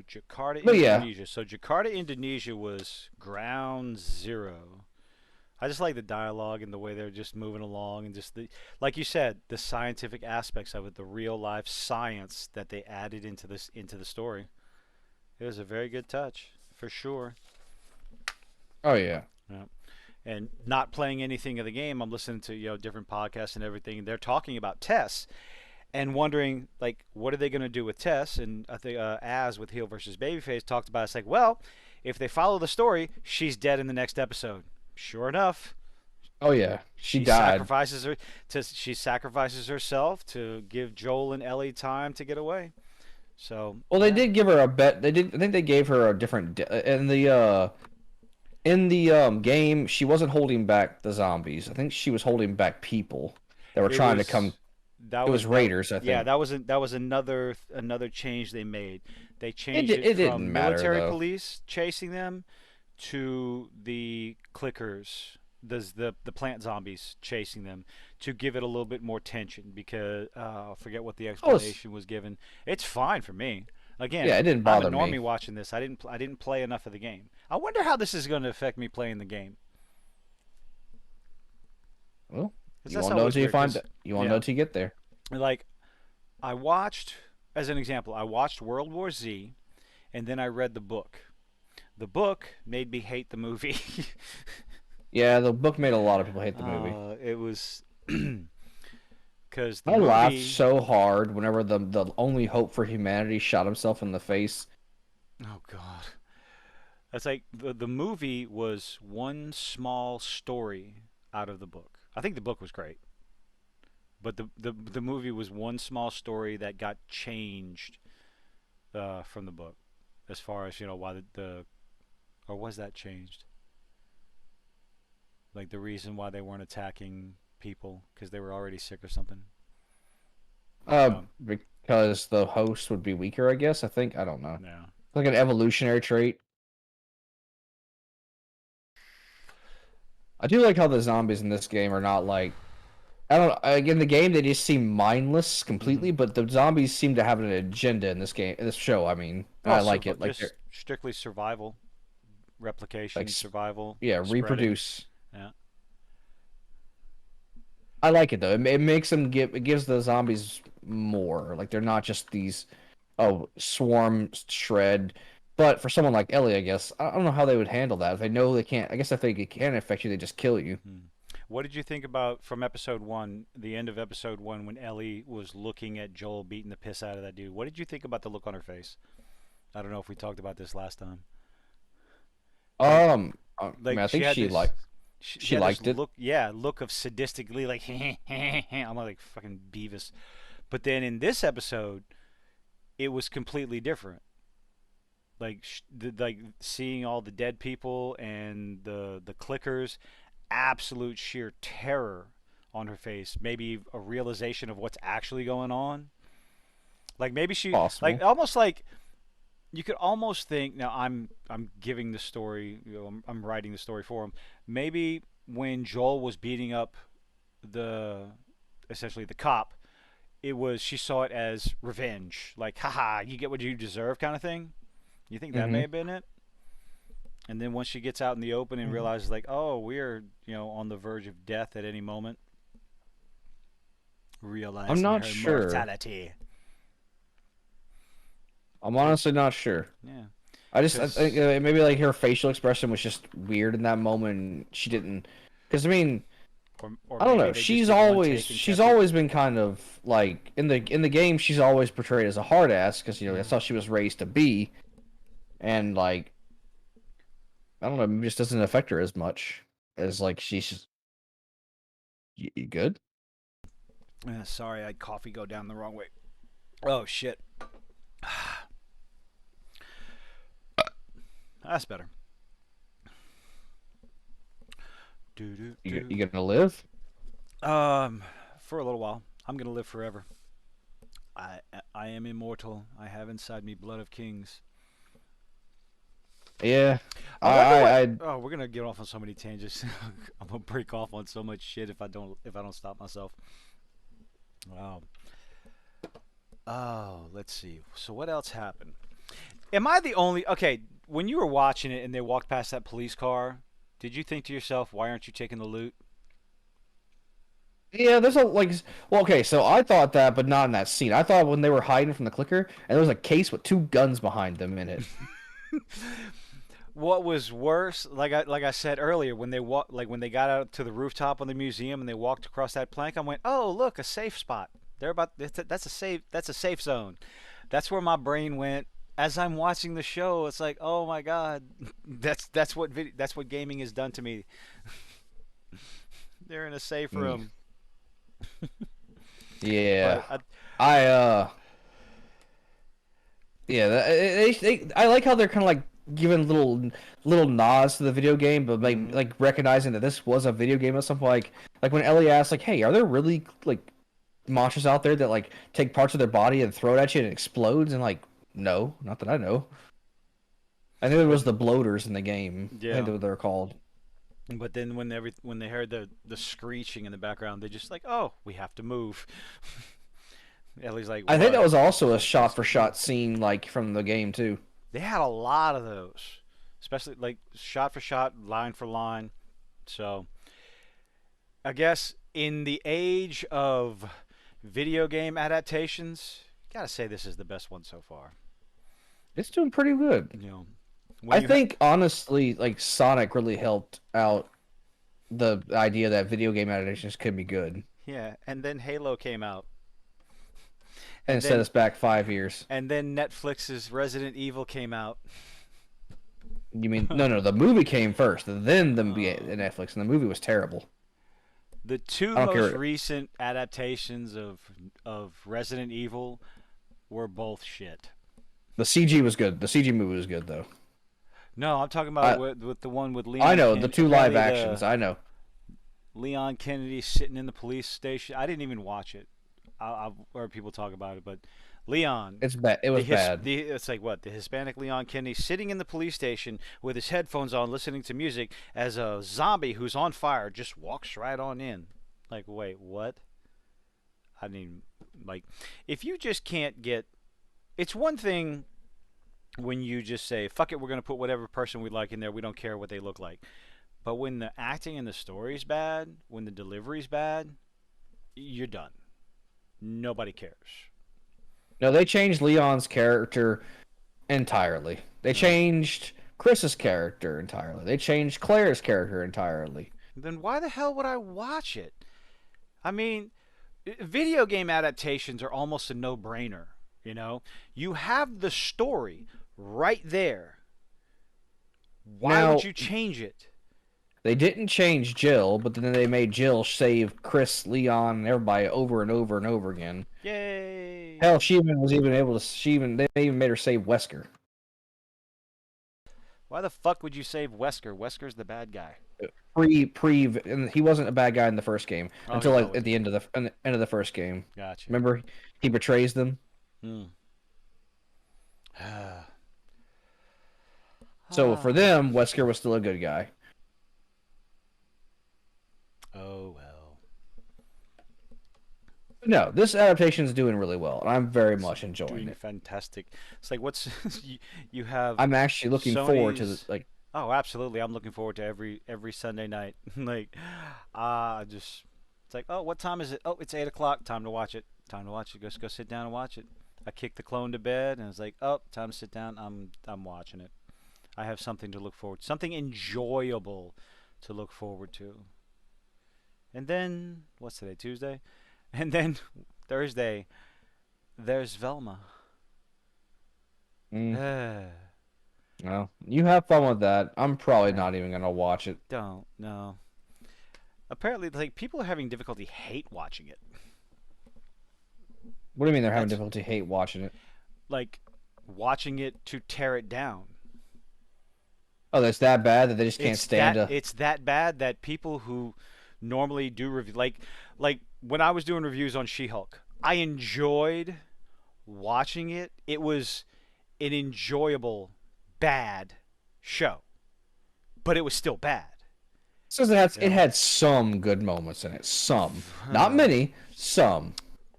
Jakarta,
but yeah,
Indonesia. So Jakarta, Indonesia was ground zero. I just like the dialogue and the way they're just moving along and just like you said, the scientific aspects of it, the real life science that they added into the story. It was a very good touch for sure.
oh yeah.
Yeah. And not playing anything of the game, I'm listening to different podcasts and everything. And they're talking about Tess, and wondering like what are they going to do with Tess? And I think Az with heel versus babyface talked about it's like, well, if they follow the story, she's dead in the next episode. Sure enough,
Oh yeah, she
she
died.
sacrifices her to she sacrifices herself to give Joel and Ellie time to get away. So
Well, they
yeah,
did give her a bet. They did. I think they gave her a different in the game. She wasn't holding back the zombies. I think she was holding back people that were
it
trying to come.
was that
It
was
was
that
Raiders, I
yeah
think.
that was another change they made. They changed it
It didn't
from
matter
military
though.
police chasing them to the clickers, the plant zombies chasing them to give it a little bit more tension because I forget what the
Oh, it's,
explanation was given. It's fine for me.
yeah,
Again,
it didn't
I'm a
bother me.
normie watching this. I didn't play enough of the game. I wonder how this is going to affect me playing the game.
Well,
Because
you
that's
won't know
always
until you
weird.
find
Because
it. You won't know
yeah,
until you get there.
like I watched, as an example, I watched World War Z, and then I read the book. The book made me hate the movie.
Yeah, the book made a lot of people hate the movie.
It was because the
I laughed
movie.
so hard whenever the only hope for humanity shot himself in the face.
Oh God, that's like the movie was one small story out of the book. I think the book was great, but the movie was one small story that got changed from the book, as far as why the or was that changed? Like the reason why they weren't attacking people because they were already sick or something.
Because the host would be weaker, I guess. I think I don't know.
Yeah.
Like an evolutionary trait. I do like how the zombies in this game are not like I don't like in the game they just seem mindless
Mm-hmm.
completely, but the zombies seem to have an agenda in this game, in this show. I mean, and
Oh,
I like it. Like they're
just strictly survival,
like
replication, survival,
yeah,
spreading.
reproduce.
Yeah.
I like it though. It makes them give it gives the zombies more. Like they're not just these swarm shred. But for someone like Ellie, I guess I don't know how they would handle that. If they know they can't, I guess if they can affect you, they just kill you.
Hmm. What did you think about from episode one, the end of episode one, when Ellie was looking at Joel beating the piss out of that dude? What did you think about the look on her face? I don't know if we talked about this last time. Like,
I mean,
like
I
she
think
had this, she
she
had this
liked it.
look, yeah, look of sadistically, like, I'm like fucking Beavis. But then in this episode, it was completely different. Like, like seeing all the dead people and the clickers, absolute sheer terror on her face. Maybe a realization of what's actually going on. Like maybe she, like
Possible.
almost like you could almost think. Now I'm giving the story. I'm writing the story for him. Maybe when Joel was beating up the essentially the cop, it was she saw it as revenge. Like, haha, you get what you deserve, kind of thing. You think that may
Mm-hmm.
have been it? And then once she gets out in the open and
Mhm.
realizes, like, oh, we're on the verge of death at any moment,
I'm
realizing
not
her
sure.
mortality.
I'm
It,
honestly not sure.
yeah,
I think
because
maybe like her facial expression was just weird in that moment. And she didn't, because I mean,
or
I don't
maybe
know.
they just did one take and
She's
kept it.
always been kind of like in the game. She's always portrayed as a hard ass because that's
Mm.
how she was raised to be. And like I don't know, maybe it just doesn't affect her as much as like she's just, you good?
Sorry, I had coffee go down the wrong way. Oh shit, that's better. Do do do.
You gonna live?
Um, for a little while, I'm gonna live forever. I I am immortal. I have inside me blood of kings.
Yeah.
I wonder what.
I
Oh, we're gonna get off on so many tangents. I'm gonna break off on so much shit if I don't stop myself. Wow. Oh, let's see. So what else happened? Am I the only? Okay, when you were watching it and they walked past that police car, did you think to yourself, "Why aren't you taking the loot?"
Yeah, there's a like well, okay, so I thought that, but not in that scene. I thought when they were hiding from the clicker, and there was a case with two guns behind them in it.
What was worse, like I said earlier, when they when they got out to the rooftop of the museum and they walked across that plank, I went, "Oh, look, a safe spot. That's a safe. That's a safe zone. That's where my brain went as I'm watching the show. It's like, oh my god, that's what gaming has done to me. They're in a safe
Mm,
room.
yeah.
But
I yeah, I like how they're kind of like giving little nods to the video game, but
mhm.
like recognizing that this was a video game at some point. Like when Ellie asked, like, "Hey, are there really like monsters out there that like take parts of their body and throw it at you and it explodes?" And like, no, not that I know. I knew it
But
was the bloaters in the game. I think
yeah.
that's what they're called.
But then when they heard the screeching in the background, they just like, oh, we have to move. Ellie's like,
I think that
what?
was also a
Let's
shot for
move.
shot scene like from the game too.
They had a lot of those, especially like shot for shot, line for line. So I guess in the age of video game adaptations, gotta say this is the best one so far.
It's doing pretty good.
You know, when
I
you
think honestly, like Sonic really helped out the idea that video game adaptations could be good,
yeah, and then Halo came out, and
and set
then
us back 5 years.
Netflix's Resident Evil came out.
You mean no, the movie came first, then the
uh,
Netflix, and the movie was terrible.
the two
I don't
most
care.
recent adaptations of Resident Evil were both shit.
The CG was good. The CG movie was good though.
No, I'm talking about
I
with the one with
I
Leon
know the
Kennedy.
two live
Apparently,
actions.
the
I know
Leon Kennedy sitting in the police station. I didn't even watch it. I've heard people talk about it, but Leon,
it's bad. It was bad.
it's like what the Hispanic Leon Kennedy sitting in the police station with his headphones on, listening to music as a zombie who's on fire just walks right on in. Like, wait, what? I mean, like, if you just can't get, it's one thing when you just say, fuck it, we're going to put whatever person we like in there. We don't care what they look like. But when the acting and the story's bad, when the delivery's bad, you're done. Nobody cares.
No, they changed Leon's character entirely. They
No.
changed Chris's character entirely. They changed Claire's character entirely.
Then why the hell would I watch it? I mean, video game adaptations are almost a no-brainer, you know? You have the story right there. Why would
Now,
you change it?
they didn't change Jill, but then they made Jill save Chris, Leon, and everybody over and over and over again.
Yay!
Hell, she even was even able to. They even made her save Wesker.
Why the fuck would you save Wesker? Wesker's the bad guy.
And he wasn't a bad guy in the first game
Oh,
until
he's
like
always
at the end of the first game.
gotcha.
Remember, he betrays them.
Hmm.
So for
Ah.
them, Wesker was still a good guy.
Oh well.
But no, this adaptation is doing really well, and I'm very
It's
much enjoying
doing
it.
fantastic. It's like what's you have
I'm actually looking forward to the
Sony's.
like.
Oh, absolutely. I'm looking forward to every Sunday night. Like, just it's like, oh, what time is it? Oh, it's 8 o'clock. Time to watch it. Time to watch it. Just go sit down and watch it. I kicked the clone to bed, and it's like, oh, time to sit down. I'm watching it. I have something to look forward, something enjoyable to look forward to. And then what's today? Tuesday, and then Thursday. There's Velma.
Mm, no, you have fun with that. I'm probably not even gonna watch it.
Don't no. Apparently, like people are having difficulty hate watching it.
What do you mean they're having
That's
difficulty hate watching it?
like watching it to tear it down.
Oh, that's that bad that they just can't stand to.
It's that bad that people who normally do review like when I was doing reviews on She-Hulk, I enjoyed watching it. It was an enjoyable bad show, but it was still bad.
Says
You
it
know.
had some good moments in it. Some, not many. Some.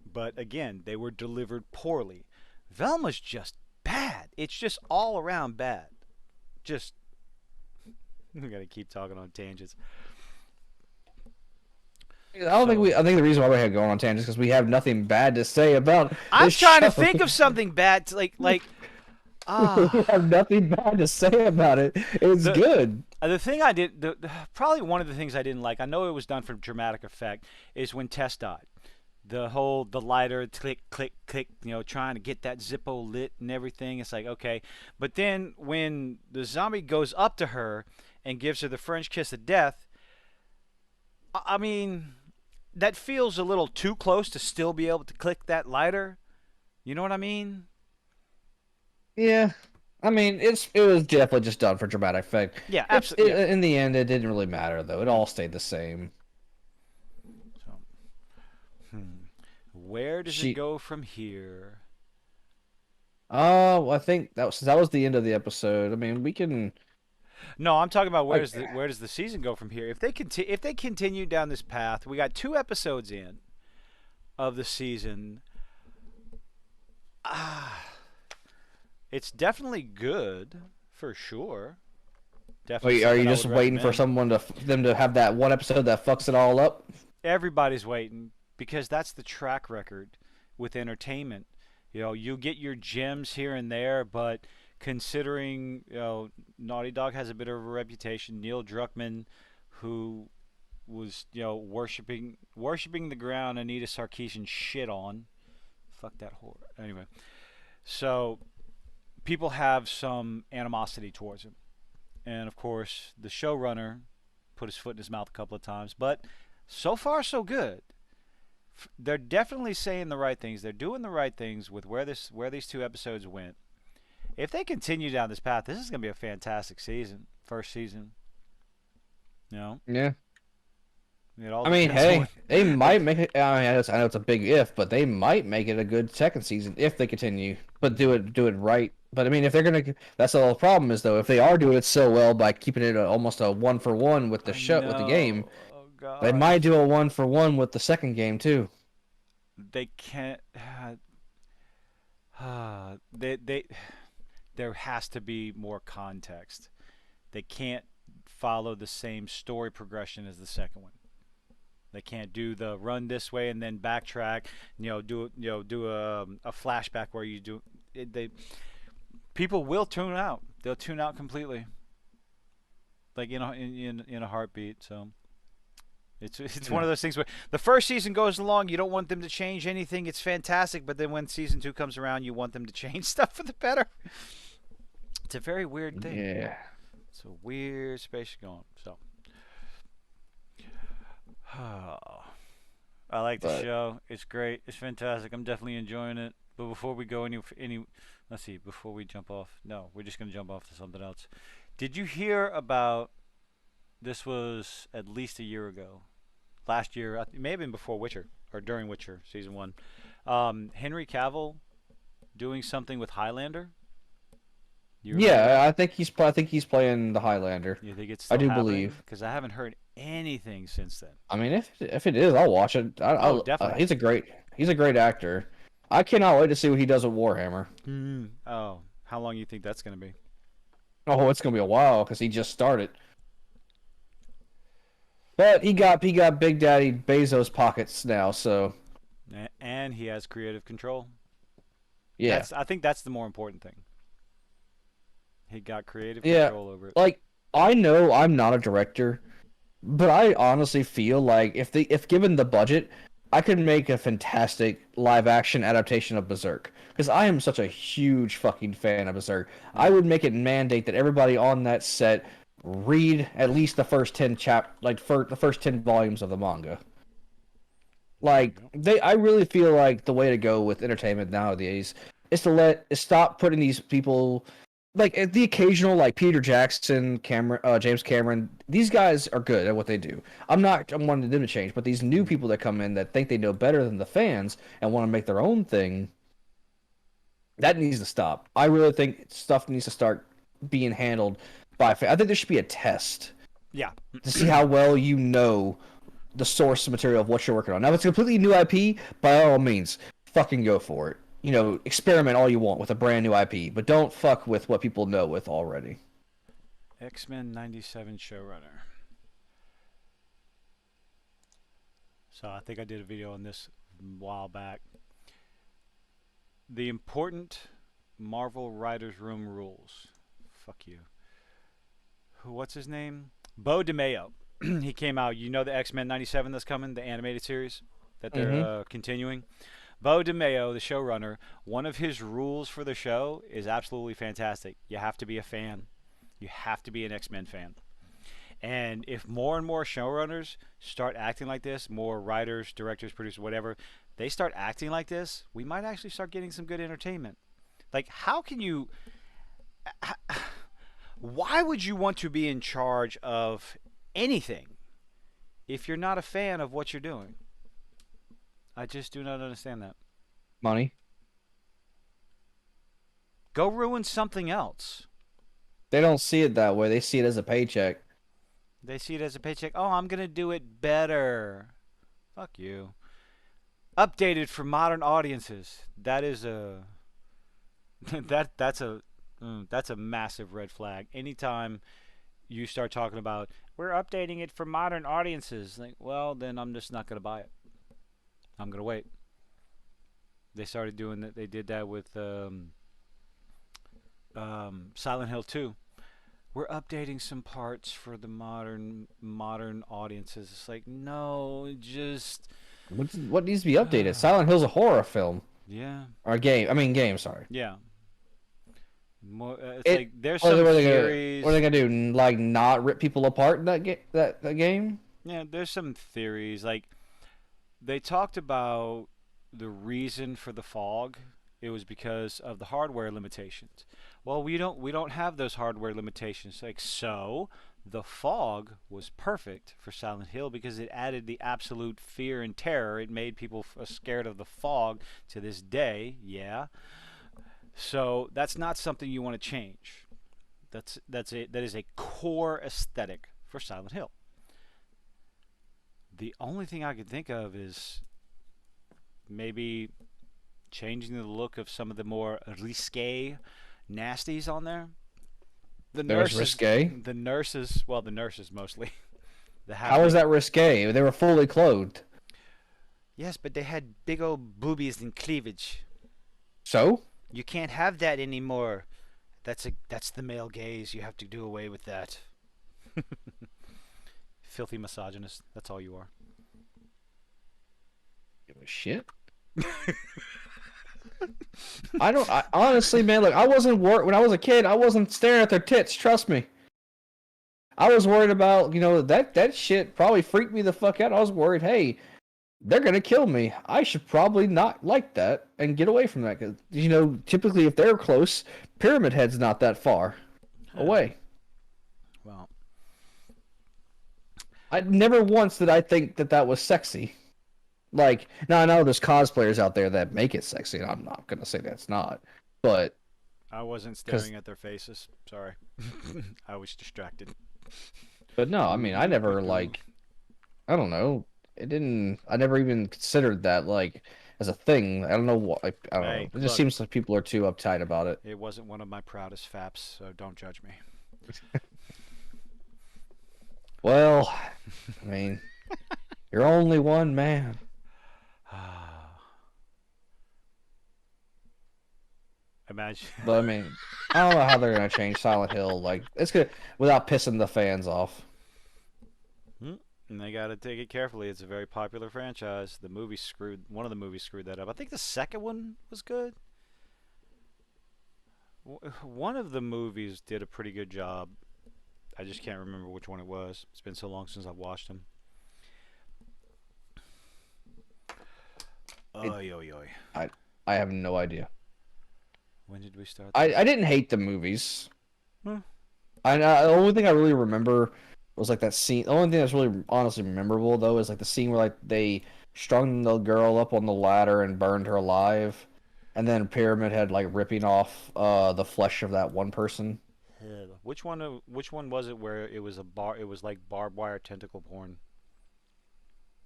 But again, they were delivered poorly. Velma's just bad. It's just all around bad. Just we gotta keep talking on tangents.
I don't think
So
we. I think the reason why we had going on tangents is because we have nothing bad to say about
I'm
this
trying to
show.
think of something bad to like
We
ah
have nothing bad to say about it. It's
the
good.
the thing I did probably one of the things I didn't like. I know it was done for dramatic effect. Is when Tess died. the lighter click click click, trying to get that Zippo lit and everything. It's like, okay, but then when the zombie goes up to her and gives her the French kiss of death, I mean, that feels a little too close to still be able to click that lighter. You know what I mean?
Yeah. I mean, it was definitely just done for dramatic effect.
Yeah, absolutely. Yeah.
In the end, it didn't really matter though. It all stayed the same.
So, hmm. Where does it
She
go from here?
Oh, I think that was the end of the episode. I mean, we can
No, I'm talking about
like
where does the season go from here? If they continue down this path, we got 2 episodes in of the season. Ah, it's definitely good for sure. Definitely
wait, are you
something I
just
would
waiting for
recommend.
someone to them to have that one episode that fucks it all up?
Everybody's waiting because that's the track record with entertainment. You get your gems here and there, but considering Naughty Dog has a bit of a reputation. Neil Druckmann, who was worshiping the ground Anita Sarkeesian shit on. Fuck that whore. Anyway, so people have some animosity towards him, and of course the showrunner put his foot in his mouth a couple of times, but so far so good. They're definitely saying the right things. They're doing the right things with where these 2 episodes went. If they continue down this path, this is going to be a fantastic season. First season, you know.
Yeah.
It all
I mean,
depends on
hey,
what.
they
It,
might make it. I know it's a big if, but they might make it a good second season if they continue, but do it right. But I mean, if they're gonna, that's the whole problem is though, if they are doing it so well by keeping it almost a one for one with the
I
show with the game,
know. Oh
they might
gosh.
do a one for one with the second game too.
They can't. They there has to be more context. They can't follow the same story progression as the second one. They can't do the run this way and then backtrack. Do a flashback where you do. They people will tune out. They'll tune out completely, like in a heartbeat. So it's one
Yeah.
of those things where the first season goes along, you don't want them to change anything. It's fantastic, but then when season 2 comes around, you want them to change stuff for the better. It's a very weird thing.
Yeah.
It's a weird space you're going. So, I like the
But
show. It's great. It's fantastic. I'm definitely enjoying it. But before we go let's see. Before we jump off, no, we're just gonna jump off to something else. Did you hear about? This was at least a year ago. Last year, it may have been before Witcher or during Witcher season 1. Henry Cavill doing something with Highlander. You remember
yeah,
that?
I think he's playing the Highlander.
You think it's
I
still
do
happening?
believe.
Because I haven't heard anything since then.
I mean, if it is, I'll watch it.
Oh, definitely.
He's a great actor. I cannot wait to see what he does with Warhammer.
Oh, how long you think that's going to be?
Oh, it's gonna be a while because he just started. But he got Big Daddy Bezos pockets now, so
And he has creative control.
yeah,
I think that's the more important thing. He got creative
yeah.
control over it.
Like I know I'm not a director, but I honestly feel like if given the budget, I could make a fantastic live action adaptation of Berserk because I am such a huge fucking fan of Berserk. I
Mm,
would make it mandate that everybody on that set read at least the first 10 for the first 10 volumes of the manga.
there you
Like
go.
I really feel like the way to go with entertainment nowadays is stop putting these people like the occasional like Peter Jackson, James Cameron. These guys are good at what they do. I'm wanting them to change, but these new
Mm.
people that come in that think they know better than the fans and want to make their own thing, that needs to stop. I really think stuff needs to start being handled by. I think there should be a test
Yeah.
to see how well you know the source material of what you're working on. Now, if it's a completely new IP, by all means, fucking go for it. You know, experiment all you want with a brand new IP, but don't fuck with what people know with already.
X-Men 97 showrunner. So I think I did a video on this a while back. The important Marvel writers' room rules. Fuck you. What's his name? Bo DeMayo. He came out. You know the X-Men 97 that's coming, the animated series that they're
Mm-hmm.
continuing. Bo DeMeo, the showrunner, one of his rules for the show is absolutely fantastic. You have to be a fan. You have to be an X-Men fan. And if more and more showrunners start acting like this, more writers, directors, producers, whatever, they start acting like this, we might actually start getting some good entertainment. Like, how can you? Why would you want to be in charge of anything if you're not a fan of what you're doing? I just do not understand that.
Money.
Go ruin something else.
They don't see it that way. They see it as a paycheck.
They see it as a paycheck. Oh, I'm gonna do it better. Fuck you. Updated for modern audiences. That is a that's a massive red flag. Anytime you start talking about we're updating it for modern audiences, like, well, then I'm just not gonna buy it. I'm gonna wait. They started doing that. They did that with Silent Hill 2. We're updating some parts for the modern audiences. It's like, no, just
What needs to be updated? Silent Hill's a horror film
yeah,
or a game. I mean, game. Sorry.
yeah. More, it's
It.
like there's
What
some
are they gonna?
theories.
What are they gonna do? Like not rip people apart in that game?
Yeah, there's some theories. Like they talked about the reason for the fog. It was because of the hardware limitations. Well, we don't have those hardware limitations. Like so, the fog was perfect for Silent Hill because it added the absolute fear and terror. It made people scared of the fog to this day. Yeah. So that's not something you want to change. That is a core aesthetic for Silent Hill. The only thing I can think of is maybe changing the look of some of the more risque nasties on there. The
There's
nurses,
risque.
well, the nurses mostly. The
How is
halfling.
that risque? They were fully clothed.
Yes, but they had big old boobies and cleavage.
So
You can't have that anymore. That's the male gaze. You have to do away with that. Filthy misogynist. That's all you are.
give a shit. I don't. I, honestly, man, look, I wasn't worried when I was a kid. I wasn't staring at their tits. Trust me. I was worried about that shit probably freaked me the fuck out. I was worried. Hey, they're gonna kill me. I should probably not like that and get away from that because typically if they're close, Pyramid Head's not that far away.
Well,
I never once did I think that was sexy. Like, now I know there's cosplayers out there that make it sexy, and I'm not gonna say that's not, but
I wasn't
because,
staring at their faces. Sorry. I was distracted.
but no, I mean, I never I don't know, it didn't. I never even considered that as a thing. I don't know what. I don't know.
Hey,
It just
look,
seems like people are too uptight about it.
it wasn't one of my proudest faps, so don't judge me.
Well, I mean, you're only one man.
Imagine.
But I mean, I don't know how they're gonna change Silent Hill. Like, it's good without pissing the fans off.
And they got to take it carefully. It's a very popular franchise. The movie screwed one of the movies screwed that up. I think the second one was good. One of the movies did a pretty good job. I just can't remember which one it was. It's been so long since I've watched them. Oy, oy, oy.
I have no idea.
When did we start
I
this?
I didn't hate the movies.
Hmm.
The only thing I really remember was like that scene. The only thing that's really honestly memorable though is like the scene where like they strung the girl up on the ladder and burned her alive, and then Pyramid Head like ripping off the flesh of that one person.
Which one? Which one was it where it was a bar? It was like barbed wire tentacle porn.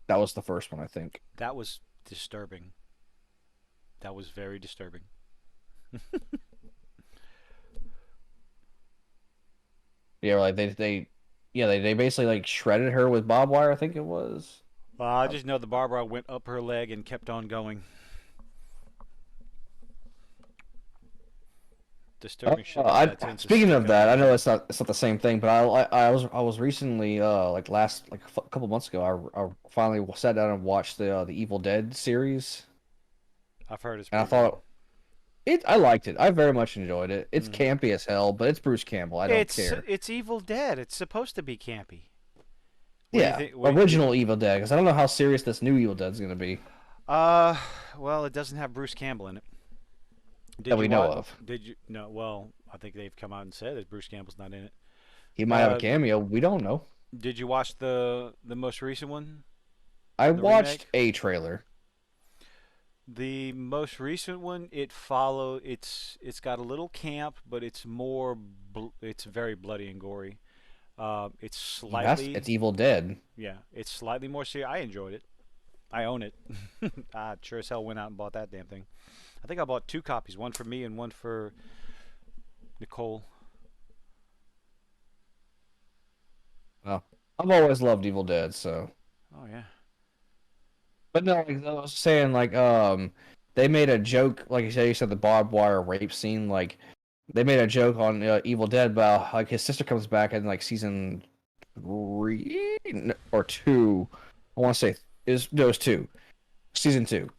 That was the first one, I think.
That was disturbing. That was very disturbing.
Yeah, like they basically like shredded her with barbed wire, I think it was.
Well, I just know the barbed wire went up her leg and kept on going. disturbing shit like that tends to
Speaking
stick
of
out in
that,
your
I know
head.
it's not the same thing, but I was recently like last like a couple months ago I finally sat down and watched the Evil Dead series,
I've heard it's
and I
pretty good.
thought I liked it. I very much enjoyed it. It's
Hmm.
campy as hell, but it's Bruce Campbell. I don't care.
It's Evil Dead. It's supposed to be campy. What do you
Yeah,
think?
original Evil Dead, because I don't know how serious this new Evil Dead's gonna be
Uh, well, it doesn't have Bruce Campbell in it.
that
Did you
we know
watch?
of.
Did you? No. Well, I think they've come out and said that Bruce Campbell's not in it.
He might have a
Uh,
cameo. We don't know.
did you watch the most recent one,
I
the
watched
remake?
a trailer.
The most recent one, it's got a little camp, but it's very bloody and gory. It's
It's
slightly
Evil Dead.
yeah, it's slightly more serious. I enjoyed it. I own it. I sure as hell went out and bought that damn thing. I think I bought two copies, one for me and one for Nicole.
Well, I've always loved Evil Dead, so.
Oh yeah.
But no, like I was saying, like they made a joke, like you said, the barbed wire rape scene. Like they made a joke on Evil Dead about like his sister comes back in like season three or two. I want to say is no, it was two, season two,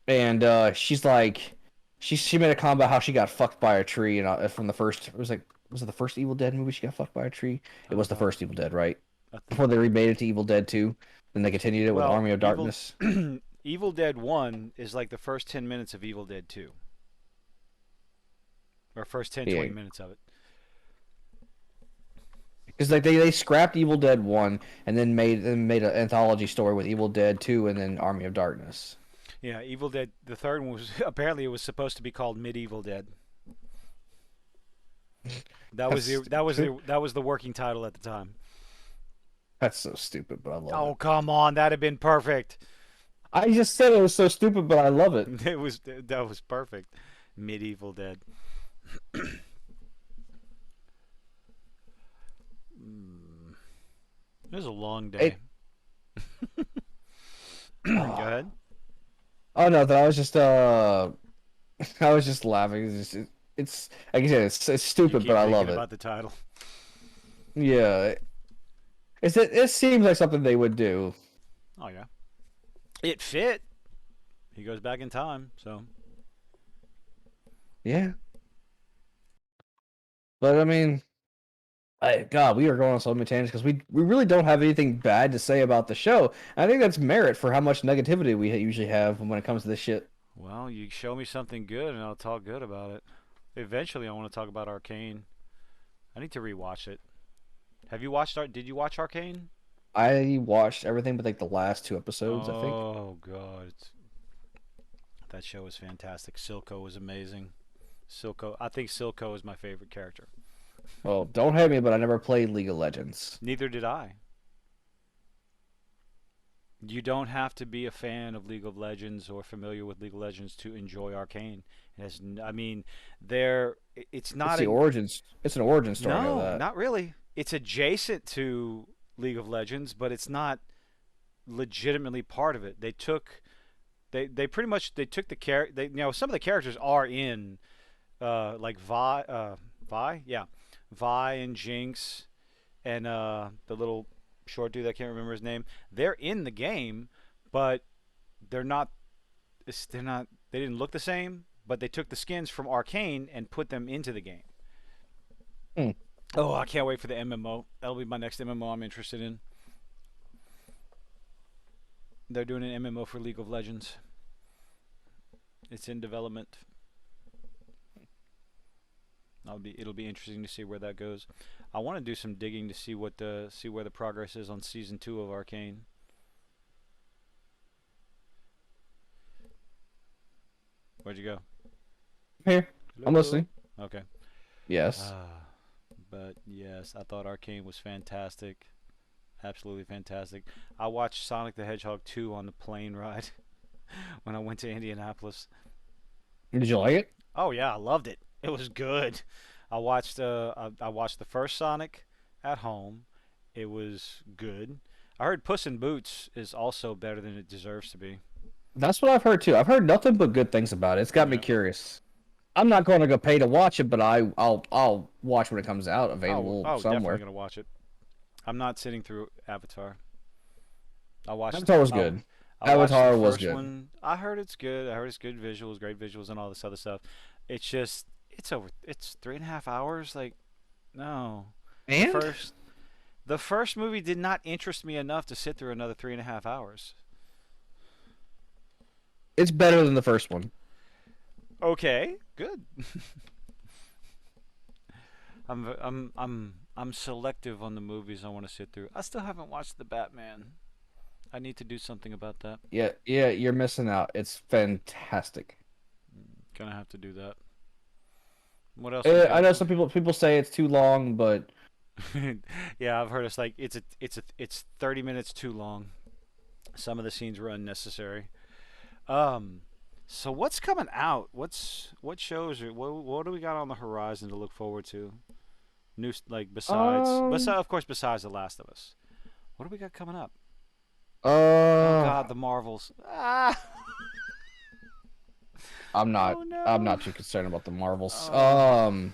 and she's like, she made a comment about how she got fucked by a tree, and from the first, it was like, was it the first Evil Dead movie she got fucked by a tree? It was the
Uh,
first Evil Dead, right?
I think
Before they remade it to Evil Dead 2, then they continued it with
well,
Army of
Evil
Darkness.
Evil Dead 1 is like the first 10 minutes of Evil Dead 2 or first 10
Yeah,
20 minutes of it.
because like they scrapped Evil Dead 1 and then made an anthology story with Evil Dead 2 and then Army of Darkness.
Yeah, Evil Dead. The third one was apparently it was supposed to be called Medieval Dead.
That's stupid.
That was the working title at the time.
That's so stupid, but I love
Oh
it.
come on, that'd have been perfect.
I just said it was so stupid, but I love it.
That was perfect. Medieval Dead. Mm, it was a long day.
It
Go
oh,
ahead.
oh no, that I was just I was just laughing. It's like I said, it's
You
stupid, but
keep
I
thinking
love it.
about the title.
Yeah, it seems like something they would do.
Oh yeah, it fit. He goes back in time, so
Yeah, but I mean. God, we are going on so many tangents because we really don't have anything bad to say about the show. I think that's merit for how much negativity we usually have when it comes to this shit.
well, you show me something good and I'll talk good about it. Eventually, I want to talk about Arcane. I need to rewatch it. Have you watched? Did you watch Arcane?
I watched everything but like the last two episodes, I think.
Oh God, that show was fantastic. Silco was amazing. Silco, I think Silco is my favorite character.
Well, don't hate me, but I never played League of Legends.
Neither did I. You don't have to be a fan of League of Legends or familiar with League of Legends to enjoy Arcane. It has, I mean, there. It's
It's
not
the
a
origins. It's an origin story of
no,
that.
not really. It's adjacent to League of Legends, but it's not legitimately part of it. They pretty much they took the they some of the characters are in like Vi, yeah, Vi and Jinx and the little short dude I can't remember his name. They're in the game, but they're not. They're not. They didn't look the same, but they took the skins from Arcane and put them into the game.
Hmm.
Oh, I can't wait for the MMO. That'll be my next MMO I'm interested in. They're doing an MMO for League of Legends. It's in development. It'll be interesting to see where that goes. I want to do some digging to see see where the progress is on season 2 of Arcane. Where'd you go?
Here, I'm
Hello.
listening.
Okay.
Yes.
Ah, but yes, I thought Arcane was fantastic. Absolutely fantastic. I watched Sonic the Hedgehog 2 on the plane ride when I went to Indianapolis.
Did you like it?
Oh yeah, I loved it. It was good. I watched the first Sonic at home. It was good. I heard Puss in Boots is also better than it deserves to be.
That's what I've heard too. I've heard nothing but good things about it. It's got me
Yeah.
curious. I'm not going to go pay to watch it, but I'll watch when it comes out,
Oh,
available
oh, definitely
somewhere.
gonna watch it. I'm not sitting through Avatar. I watched.
Avatar was
I
good.
I watched the
Avatar was
first
good.
one. I heard it's good. I heard it's good visuals, great visuals, and all this other stuff. It's just it's over. It's 3.5 hours. Like no, the
And
first the first movie did not interest me enough to sit through another 3.5 hours.
it's better than the first one.
Okay, good. I'm selective on the movies I want to sit through. I still haven't watched the Batman. I need to do something about that.
Yeah, yeah, you're missing out. It's fantastic.
Gonna have to do that. What else we
I
got?
know some people say it's too long, but
Yeah, I've heard it's like it's 30 minutes too long. Some of the scenes were unnecessary. Um, so what's coming out? What shows or what do we got on the horizon to look forward to? New like besides of course besides The Last of Us. What do we got coming up? Oh
uh,
God, the Marvels. Ah,
I'm not
oh
I'm
no.
not too concerned about the Marvels.
Oh,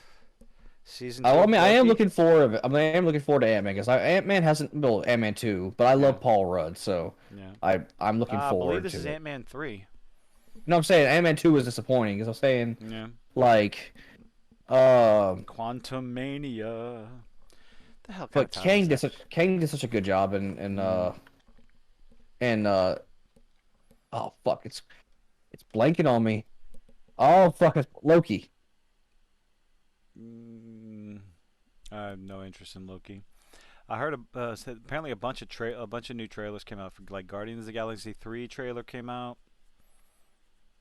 season two
I
of
mean, I am
Loki.
looking forward. I am looking forward to Ant-Man because Ant-Man hasn't well Ant-Man 2, but I
Yeah,
love Paul Rudd, so
yeah.
I'm looking
I believe
forward
this is
to it.
Ant-Man 3.
No, I'm saying Ant-Man 2 was disappointing because I'm saying
Yeah.
like um
Quantum Mania. The hell kind of
but
title is that?
Kang did such a good job
Mm,
and oh fuck it's blanking on me. Oh fuck it's Loki.
mm, I have no interest in Loki. I heard apparently a bunch of new trailers came out for like Guardians of the Galaxy 3 trailer came out.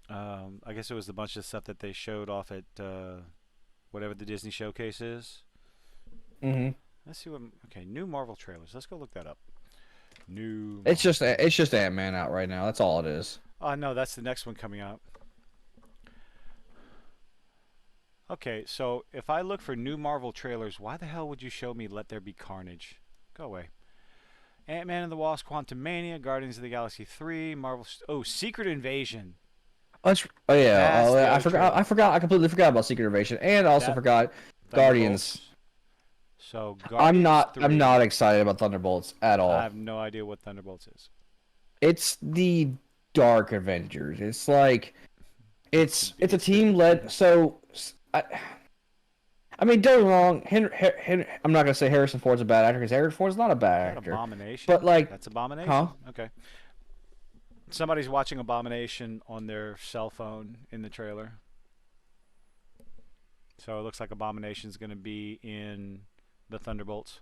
I guess it was a bunch of stuff that they showed off at whatever the Disney showcase is.
Hmm.
Let's see what. Okay, new Marvel trailers. Let's go look that up. New
It's
Marvel
just
trailers.
Ant-Man out right now. That's all it is.
Oh no, that's the next one coming out. Okay, so if I look for new Marvel trailers, why the hell would you show me Let There Be Carnage? Go away. Ant-Man and the Wasp, Quantumania, Guardians of the Galaxy 3, Marvel. Oh, Secret Invasion.
Oh yeah.
That's
Oh,
the
yeah,
other trailer.
I forgot. I completely forgot about Secret Invasion, and I also
That
forgot Guardians.
Thunderbolts. So Guardians
I'm
3.
not excited about Thunderbolts at
I
all.
have no idea what Thunderbolts is.
It's the Dark Avengers. It's like it's a
It's the
team led. So I mean, don't get me wrong. I'm not gonna say Harrison Ford's a bad actor because Harrison Ford's not a
is
bad
that
actor. But
Abomination?
like,
That's
huh?
Abomination. Okay. Somebody's watching Abomination on their cell phone in the trailer. So it looks like Abomination's going to be in the Thunderbolts.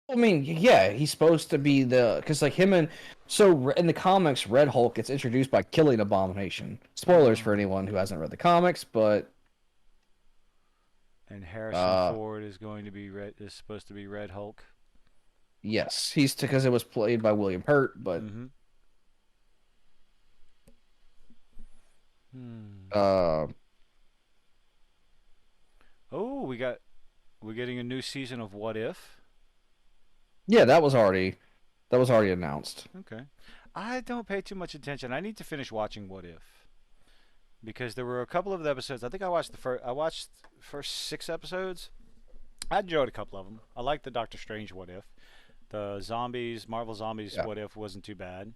I mean, yeah, he's supposed to be the because like him and so in the comics, Red Hulk gets introduced by killing Abomination. Spoilers for
Oh.
anyone who hasn't read the comics, but
And Harrison
uh,
Ford is going to be is supposed to be Red Hulk.
yes, he's because it was played by William Hurt, but
Mm-hmm. Hmm.
uh,
Oh, we're getting a new season of What If.
yeah, that was already announced.
Okay. I don't pay too much attention. I need to finish watching What If because there were a couple of the episodes. I think I watched first 6 episodes. I enjoyed a couple of them. I liked the Doctor Strange What If. The zombies, Marvel Zombies
Yeah,
What If wasn't too bad.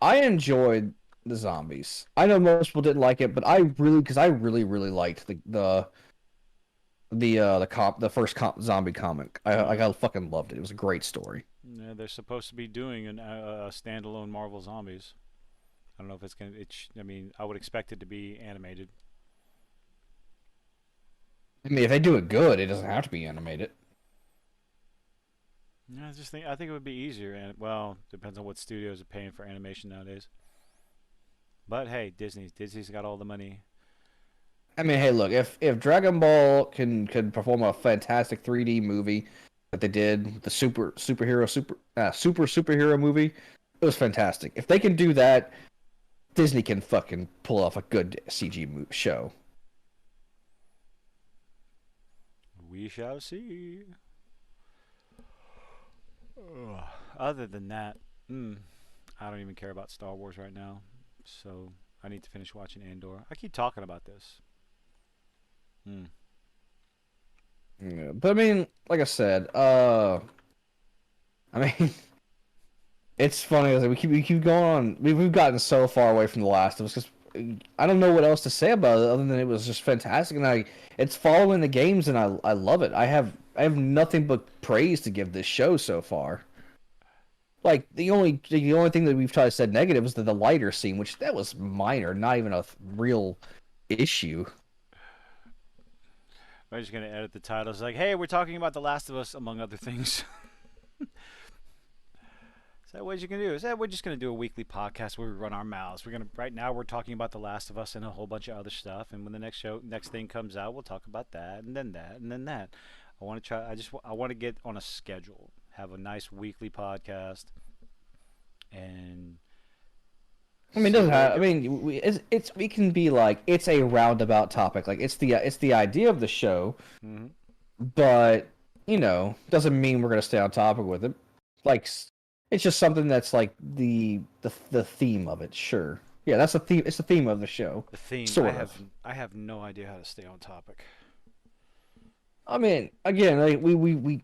I enjoyed the zombies. I know most people didn't like it, but I really liked the first zombie comic.
Yeah.
I fucking loved it. It was a great story.
Yeah, they're supposed to be doing a standalone Marvel Zombies. I don't know if it's gonna. I mean, I would expect it to be animated.
I mean, if they do it good, it doesn't have to be animated.
Yeah, I think it would be easier, and well, depends on what studios are paying for animation nowadays. But hey, Disney's got all the money.
I mean, hey, look, if Dragon Ball can perform a fantastic 3D movie that they did, the superhero movie, it was fantastic. If they can do that, Disney can fucking pull off a good CG show.
We shall see. Ugh. Other than that, I don't even care about Star Wars right now. So I need to finish watching Andor. I keep talking about this. Hmm.
Yeah, but I mean, like I said, I mean, it's funny. Like, we keep going on. We've gotten so far away from The Last of Us because I don't know what else to say about it other than it was just fantastic, and it's following the games, and I love it. I have nothing but praise to give this show so far. Like the only thing that we've tried to said negative is the lighter scene, which that was minor, not even a real issue.
I'm just gonna edit the titles like, "Hey, we're talking about The Last of Us, among other things." Is that what you're gonna do? Is that we're just gonna do a weekly podcast where we run our mouths? We're gonna right now we're talking about The Last of Us and a whole bunch of other stuff, and when the next thing comes out, we'll talk about that, and then that, and then that. I want to try. I want to get on a schedule, have a nice weekly podcast, and
I mean, it
see
doesn't
where
have.
it
I
goes.
mean, it's we can be like it's a roundabout topic. Like it's the idea of the show,
Hmm.
but doesn't mean we're gonna stay on topic with it. Like it's just something that's like the theme of it. Sure, yeah, that's the theme. It's the theme of the show,
The theme.
sort of.
I have no idea how to stay on topic.
I mean, again, like we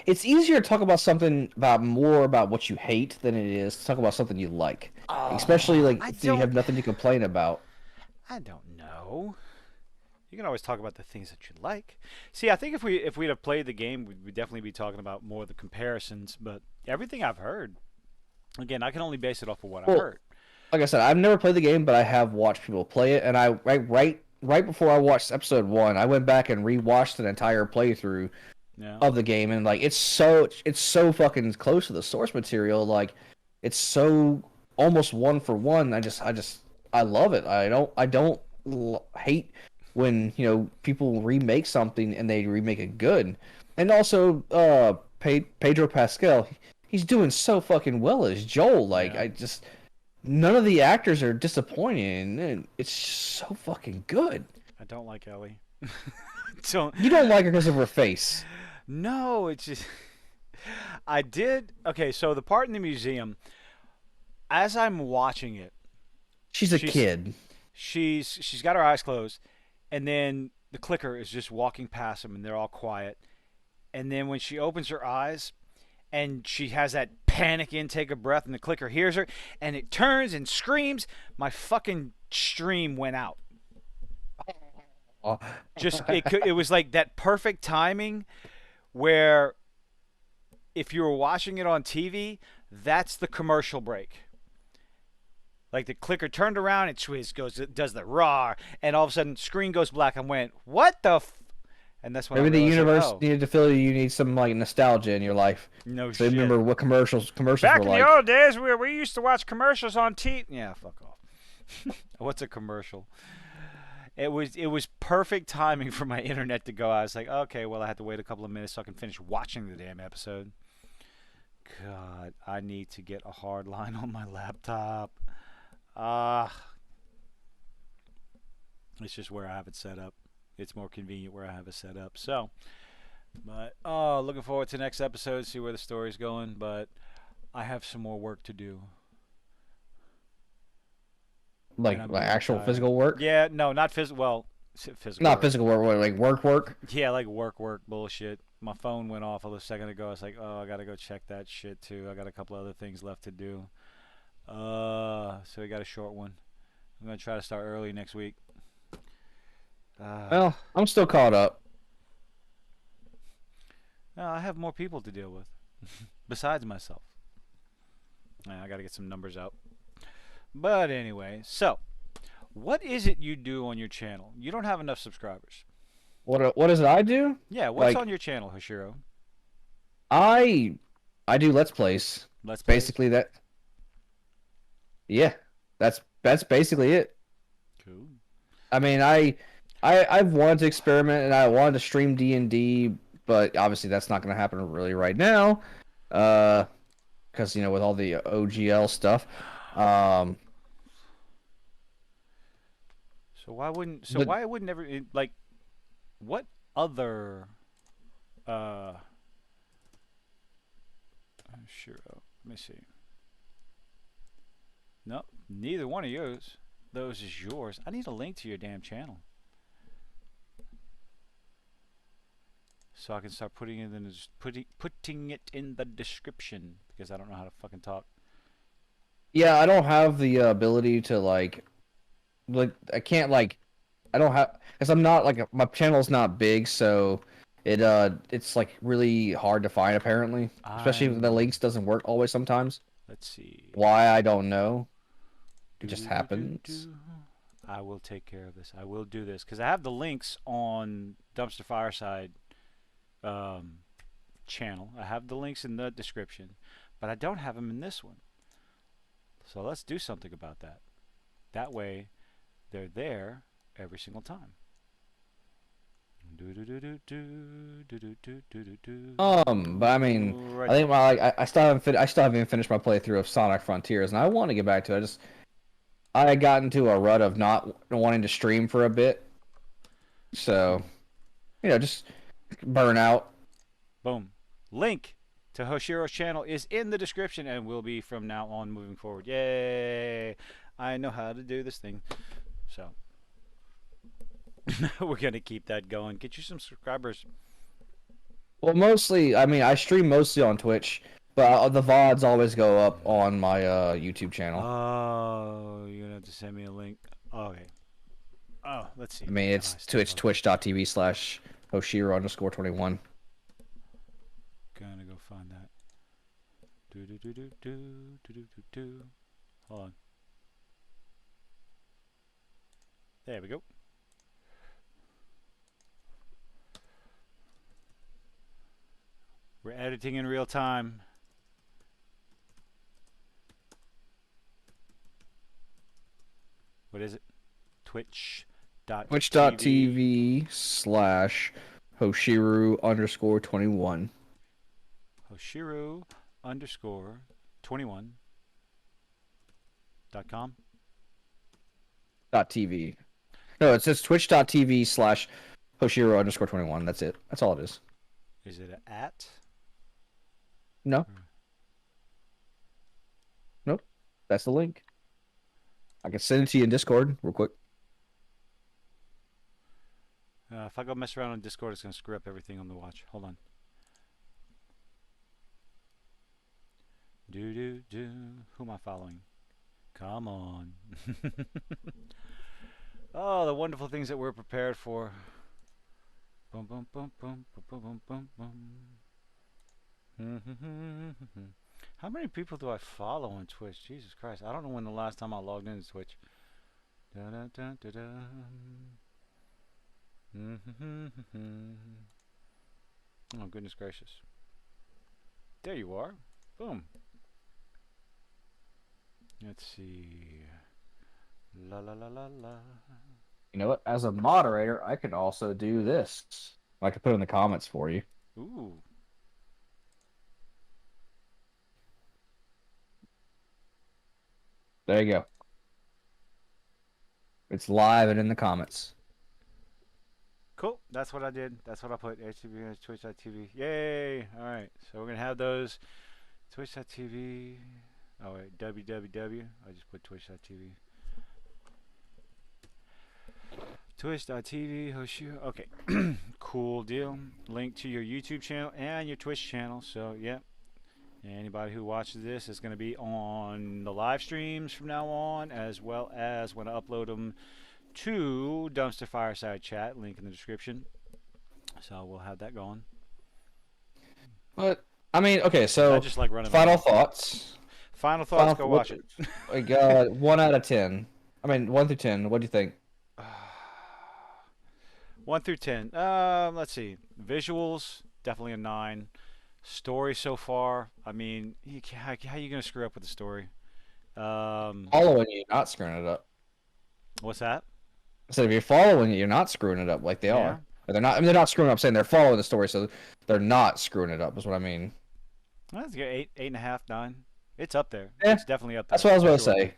it's easier to talk about something about more about what you hate than it is to talk about something you like, especially
Oh,
like if you have nothing to complain about.
I don't know. You can always talk about the things that you like. See, I think if we'd have played the game, we'd definitely be talking about more of the comparisons. But everything I've heard, again, I can only base it off of what I've
Well,
heard.
like I said, I've never played the game, but I have watched people play it, and I right before I watched episode one, I went back and rewatched an entire playthrough
Yeah,
of the game, and like it's so fucking close to the source material. Like it's so almost one for one. I love it. I don't hate when people remake something and they remake it good. And also Pedro Pascal, he's doing so fucking well as Joel. Like
yeah.
I just none of the actors are disappointing, and it's so fucking good.
I don't like Ellie. don't.
You don't like her because of her face.
No, it's just. I did. Okay, so the part in the museum, as I'm watching it,
She's a
she's
kid.
she's got her eyes closed, and then the clicker is just walking past them, and they're all quiet. And then when she opens her eyes, and she has that panic intake of breath, and the clicker hears her, and it turns and screams, my fucking stream went out.
Oh.
Just it was like that perfect timing where if you were watching it on TV, that's the commercial break. Like the clicker turned around and Swizz goes does the raw, and all of a sudden screen goes black. I went, what the? And that's when I
Maybe the
realized, like,
universe
oh,
needed to feel you need some like nostalgia in your life.
no
So you remember
shit.
what commercials
Back
were
in
like.
the old days, we used to watch commercials on TV. Yeah, fuck off. What's a commercial? It was perfect timing for my internet to go. I was like, okay, well, I had to wait a couple of minutes so I can finish watching the damn episode. God, I need to get a hard line on my laptop. Ah, it's just where I have it set up. It's more convenient where I have it set up. So, but oh, looking forward to next episode, see where the story's going. But I have some more work to do, and
Like
I'm
like
getting
actual
tired.
physical work.
Yeah, no, not physical. Well, physical
Not
work.
physical work, like work.
Yeah, like work bullshit. My phone went off a second ago. I was like, oh, I gotta go check that shit too. I got a couple other things left to do. So we got a short one. I'm gonna try to start early next week. Uh,
Well, I'm still caught up.
no, I have more people to deal with besides myself. I gotta get some numbers out. But anyway, so what is it you do on your channel? You don't have enough subscribers.
What is it I do?
Yeah, what's
Like
on your channel, Hashiro?
I I do let's plays.
Let's plays.
Basically that. Yeah, that's basically it.
Cool.
I mean, I've wanted to experiment and I wanted to stream D&D, but obviously that's not going to happen really right now, because with all the OGL stuff. Um,
So why wouldn't? So
but
why wouldn't like? What other? Hashiro. Let me see. No, Neither one of yours. Those is yours. I need a link to your damn channel so I can start putting it in the description because I don't know how to fucking talk.
Yeah, I don't have the ability to like I can't like I don't have because I'm not like my channel's not big, so it's like really hard to find apparently. Especially if the
I'm.
links doesn't work always sometimes.
Let's see.
Why I don't know. It
Do
just
do do do
happens.
do. I will take care of this. I will do this because I have the links on Dumpster Fireside um, channel. I have the links in the description, but I don't have them in this one. So let's do something about that. That way, they're there every single time. Do do do do do do do do do do.
But I mean,
Right
I
there.
think my like I still haven't I still haven't even finished my playthrough of Sonic Frontiers, and I want to get back to it. I got into a rut of not wanting to stream for a bit, so just burn out.
Boom. Link to Hoshiro's channel is in the description and will be from now on moving forward. Yay! I know how to do this thing. So we're gonna keep that going. Get you some subscribers.
Well, mostly, I mean, I stream mostly on Twitch, but the VODs always go up on my YouTube channel.
Oh, you're gonna have to send me a link. Okay. Oh, let's see.
I mean,
Oh,
it's
I still love
twitch.tv/Hoshiro_21.
Gonna go find that. Do do do do do do do do do. Hold on. There we go. We're editing in real time. What is it? Twitch.tv.
Twitch.tv/Hoshiru_21.
Hoshiru underscore 21.com.
.tv. No, it says twitch.tv/Hoshiro_21. That's it. That's all it is.
Is it an at?
No. Nope. That's the link. I can send it to you in Discord real quick.
If I go mess around on Discord, it's going to screw up everything on the watch. Hold on. Do do do. Who am I following? Come on. Oh, the wonderful things that we're prepared for. Boom, boom, boom, boom, boom, boom, boom, boom. How many people do I follow on Twitch? Jesus Christ. I don't know when the last time I logged into Twitch. Da, da, da, da, da. Oh, goodness gracious. There you are. Boom. Let's see. La la la la la.
You know what? As a moderator, I could also do this. I could put it in the comments for you.
Ooh.
There you go. It's live and in the comments.
Cool. That's what I did. That's what I put. HTV, Twitch.tv. Yay. All right. So we're going to have those. Twitch.tv. Oh, wait. www. I just put Twitch.tv. Twitch.tv. Hoshio. Okay. Cool deal. Link to your YouTube channel and your Twitch channel. So, yeah. Anybody who watches this is going to be on the live streams from now on, as well as when I upload them to Dumpster Fireside Chat, link in the description. So we'll have that going.
But I mean, okay,
I
so
just like running.
final thoughts.
Final thoughts. Go watch it.
Like 1 out of 10. I mean, 1 through 10. What do you think?
1 through 10. Let's see. Visuals, definitely a 9. Story so far, I mean, how are you gonna screw up with the story?
Following you, not screwing it up.
What's that?
I said if you're following it, you're not screwing it up like they
Yeah.
are. Or they're not. I mean, they're not screwing up. Saying they're following the story, so they're not screwing it up. Is what I mean.
That's good. 8.5, 9. It's up there.
Yeah,
It's definitely up there.
that's what I was
for
going to
sure.
say.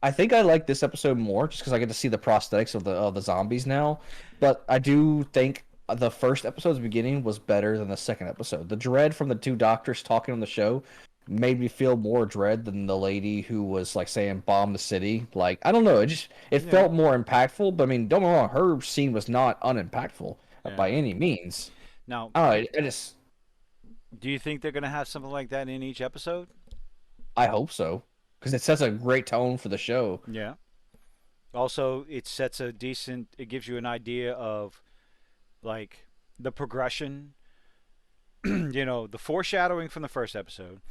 I think I like this episode more just because I get to see the prosthetics of the zombies now. But I do think the first episode's beginning was better than the second episode. The dread from the two doctors talking on the show made me feel more dread than the lady who was like saying bomb the city. Like I don't know, it
Yeah.
felt more impactful. But I mean, don't get me wrong, her scene was not unimpactful by
Yeah.
any means.
Now,
I don't know, I just
do you think they're going to have something like that in each episode?
I hope so because it sets a great tone for the show.
Yeah. Also, it sets a decent. It gives you an idea of like the progression. The foreshadowing from the first episode,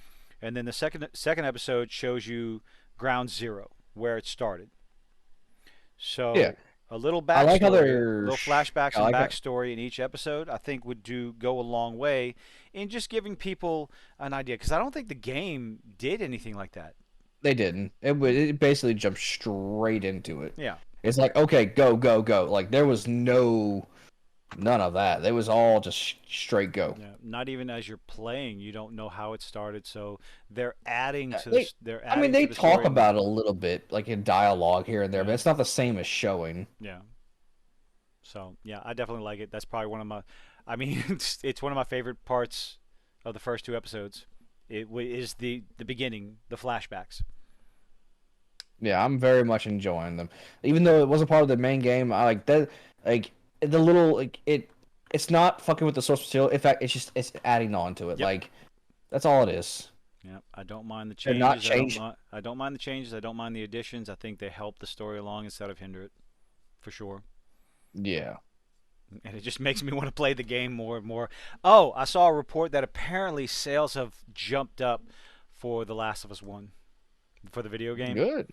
and then the second episode shows you ground zero where it started.
Yeah,
So a little
I like how
backstory,
they're
little flashbacks
I
and
like it.
backstory in each episode, I think would do go a long way in just giving people an idea. Because I don't think the game did anything like that.
They didn't. It basically jumped straight into it.
Yeah.
It's like okay, go go go. Like there was none of that. It was all just straight go.
Yeah, not even as you're playing, you don't know how it started. So they're adding to
They,
this. They're
I mean,
adding to
they
the
talk
story
about
more.
it a little bit, like in dialogue here and there, but
Yeah,
it's not the same as showing.
yeah. So yeah, I definitely like it. That's probably one of my. I mean, it's one of my favorite parts of the first two episodes. Is the beginning, the flashbacks.
Yeah, I'm very much enjoying them, even though it wasn't part of the main game. I like that, like the little like it's not fucking with the source material. In fact, it's adding on to it.
Yep.
Like that's all it is.
Yeah, I don't mind the
They're not
changes.
changed.
I don't mind the changes. I don't mind the additions. I think they help the story along instead of hinder it, for sure.
Yeah.
And it just makes me want to play the game more and more. Oh, I saw a report that apparently sales have jumped up for The Last of Us One, for the video game.
Good.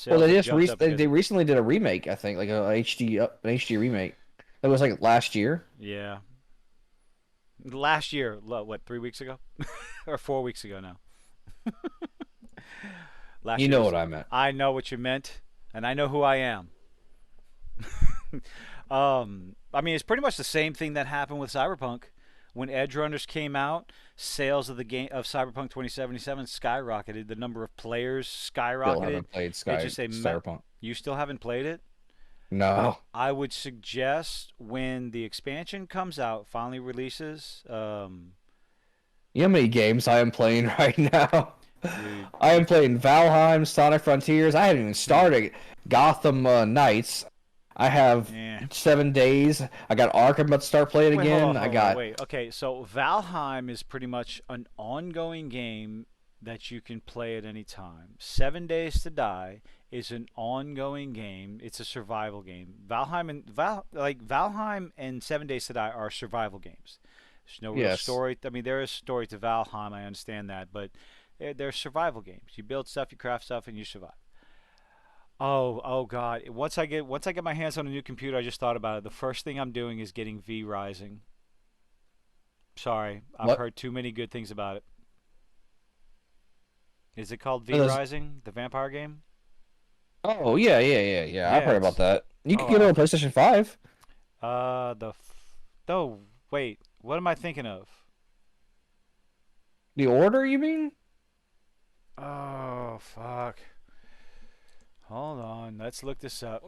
Well,
Sales have jumped up because
they recently did a remake, I think, like an HD remake. That was like last year.
yeah, last year, what 3 weeks ago, or 4 weeks ago now. Last
You
year
know
was.
what I meant.
I know what you meant, and I know who I am. I mean, it's pretty much the same thing that happened with Cyberpunk. When Edge Runners came out, sales of the game of Cyberpunk 2077 skyrocketed. The number of players
Still
skyrocketed.
haven't played
It's just a
Cyberpunk.
you still haven't played it?
No.
I would suggest when the expansion comes out, finally releases,
You know how many games I am playing right now?
dude.
I am playing Valheim, Sonic Frontiers. I haven't even started Gotham Knights. I have
Yeah.
7 days. I got Arkham about to start playing
Wait, hold on,
again. I
hold on,
got
wait. Okay, so Valheim is pretty much an ongoing game that you can play at any time. 7 Days to Die is an ongoing game. It's a survival game. Valheim and 7 Days to Die are survival games. There's no real
yes.
story. I mean, there is story to Valheim. I understand that, but they're survival games. You build stuff, you craft stuff, and you survive. Oh God! Once I get my hands on a new computer, I just thought about it. The first thing I'm doing is getting V Rising. Sorry, I've
What?
heard too many good things about it. Is it called V
What is-
Rising, the vampire game?
Oh yeah. I've
Yeah,
heard about
it's.
that. You can
Oh,
get it on PlayStation 5.
the. No, wait. What am I thinking of?
The Order, you mean?
Oh fuck! Hold on. Let's look this up.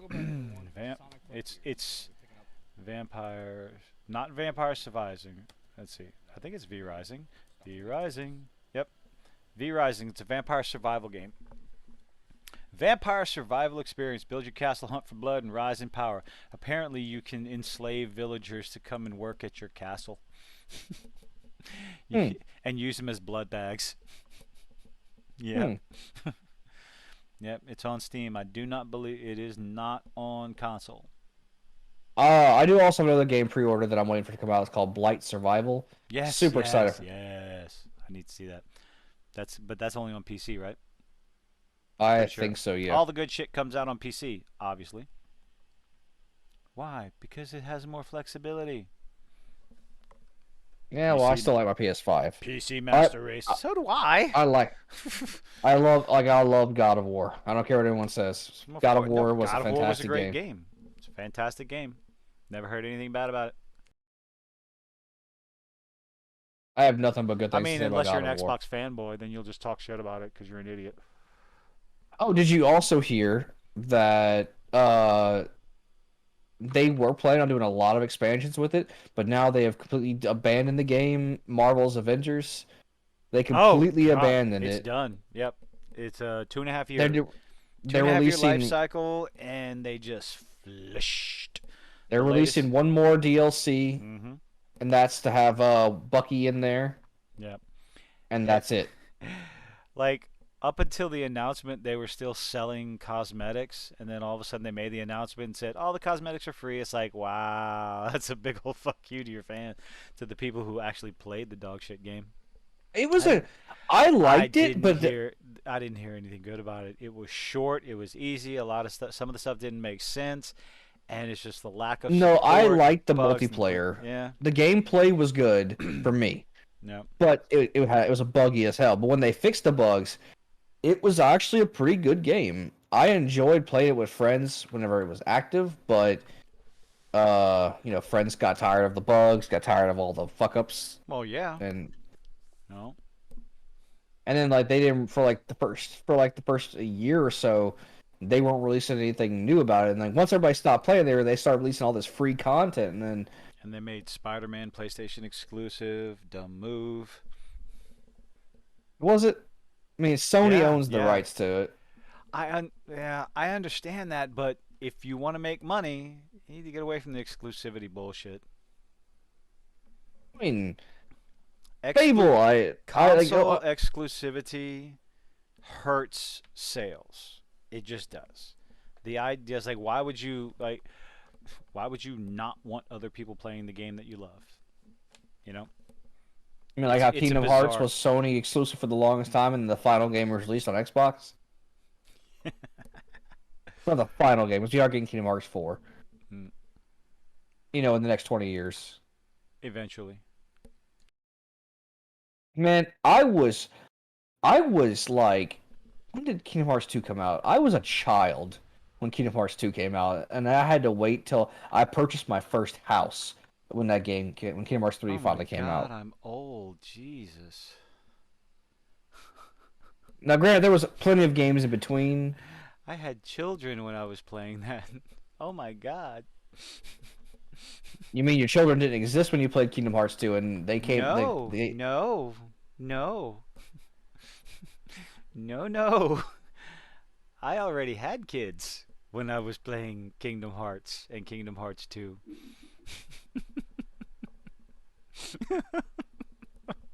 It's vampire, not vampire surviving. Let's see. I think it's V Rising. V Rising. Yep. V Rising. It's a vampire survival game. Vampire survival experience. Build your castle, hunt for blood, and rise in power. Apparently, you can enslave villagers to come and work at your castle.
Hmm.
And use them as blood bags.
Hmm.
Yep. Yep. It's on Steam. I do not believe it is not on console.
I do also have another game pre-order that I'm waiting for to come out. It's called Blight Survival.
Yes,
Super excited
yes,
for.
yes. I need to see that. But that's only on PC, right?
I
Pretty sure.
think so, yeah.
All the good shit comes out on PC, obviously. Why? Because it has more flexibility.
Yeah,
You
well, I
see,
still like my PS5.
PC
I
Master Race. So do I.
I love God of War. I don't care what anyone says.
Of
God of
course.
War
No,
was a
God of War was a
fantastic
great
game.
game. It's a fantastic game. Never heard anything bad about it.
I have nothing but good
I
things to
mean,
say about
unless you're
God
an
of War.
Xbox fanboy, then you'll just talk shit about it because you're an idiot.
Oh, did you also hear that they were planning on doing a lot of expansions with it, but now they have completely abandoned the game, Marvel's Avengers. They
Oh
completely
God,
abandoned
it's
it.
done. Yep, it's a
They're
two
do-
two
they're
and a half year life
releasing
cycle, and they just flushed
they're
the latest.
releasing one more DLC,
Mm-hmm.
and that's to have Bucky in there,
Yep.
and
And
that's it.
like up until the announcement, they were still selling cosmetics, and then all of a sudden they made the announcement and said, "All the cosmetics are free." It's like, wow, that's a big old fuck you to your fan, to the people who actually played the dog shit game.
It was
I
a
didn't.
I
I
liked it,
didn't
but
hear. I didn't hear anything good about it. It was short. It was easy. A lot of stuff. Some of the stuff didn't make sense, and it's just the lack of
no, I
support,
liked the
bugs, and
multiplayer.
yeah,
The gameplay was good for me,
no.
but it was a buggy as hell. But when they fixed the bugs, it was actually a pretty good game. I enjoyed playing it with friends whenever it was active, but friends got tired of the bugs, got tired of all the fuck ups,
Well, yeah,
and
no.
then like they didn't for like the first a year or so, they weren't releasing anything new about it. And like once everybody stopped playing there, they started releasing all this free content, and then
And they made Spider-Man PlayStation exclusive. Dumb move.
was it? I mean, Sony
Yeah,
owns the
yeah.
rights to it.
Yeah, I understand that, but if you want to make money, you need to get away from the exclusivity bullshit.
I mean,
Exclu-
Fable, I like.
Console exclusivity hurts sales. It just does. The idea is like, why would you not want other people playing the game that you love? You know,
I mean, like how
it's a
Kingdom Hearts
bizarre.
was Sony exclusive for the longest time, and the final game was released on Xbox. Not the final game, because we are getting Kingdom Hearts 4.
Mm,
In the next 20 years.
eventually.
Man, I was like, when did Kingdom Hearts 2 come out? I was a child when Kingdom Hearts 2 came out, and I had to wait till I purchased my first house when Kingdom Hearts 3
Oh my
finally came
God,
out.
I'm old. Jesus.
Now, granted, there was plenty of games in between.
I had children when I was playing that. Oh my God.
You mean your children didn't exist when you played Kingdom Hearts 2, and they came
No, no, no, no, no. I already had kids when I was playing Kingdom Hearts and Kingdom Hearts 2.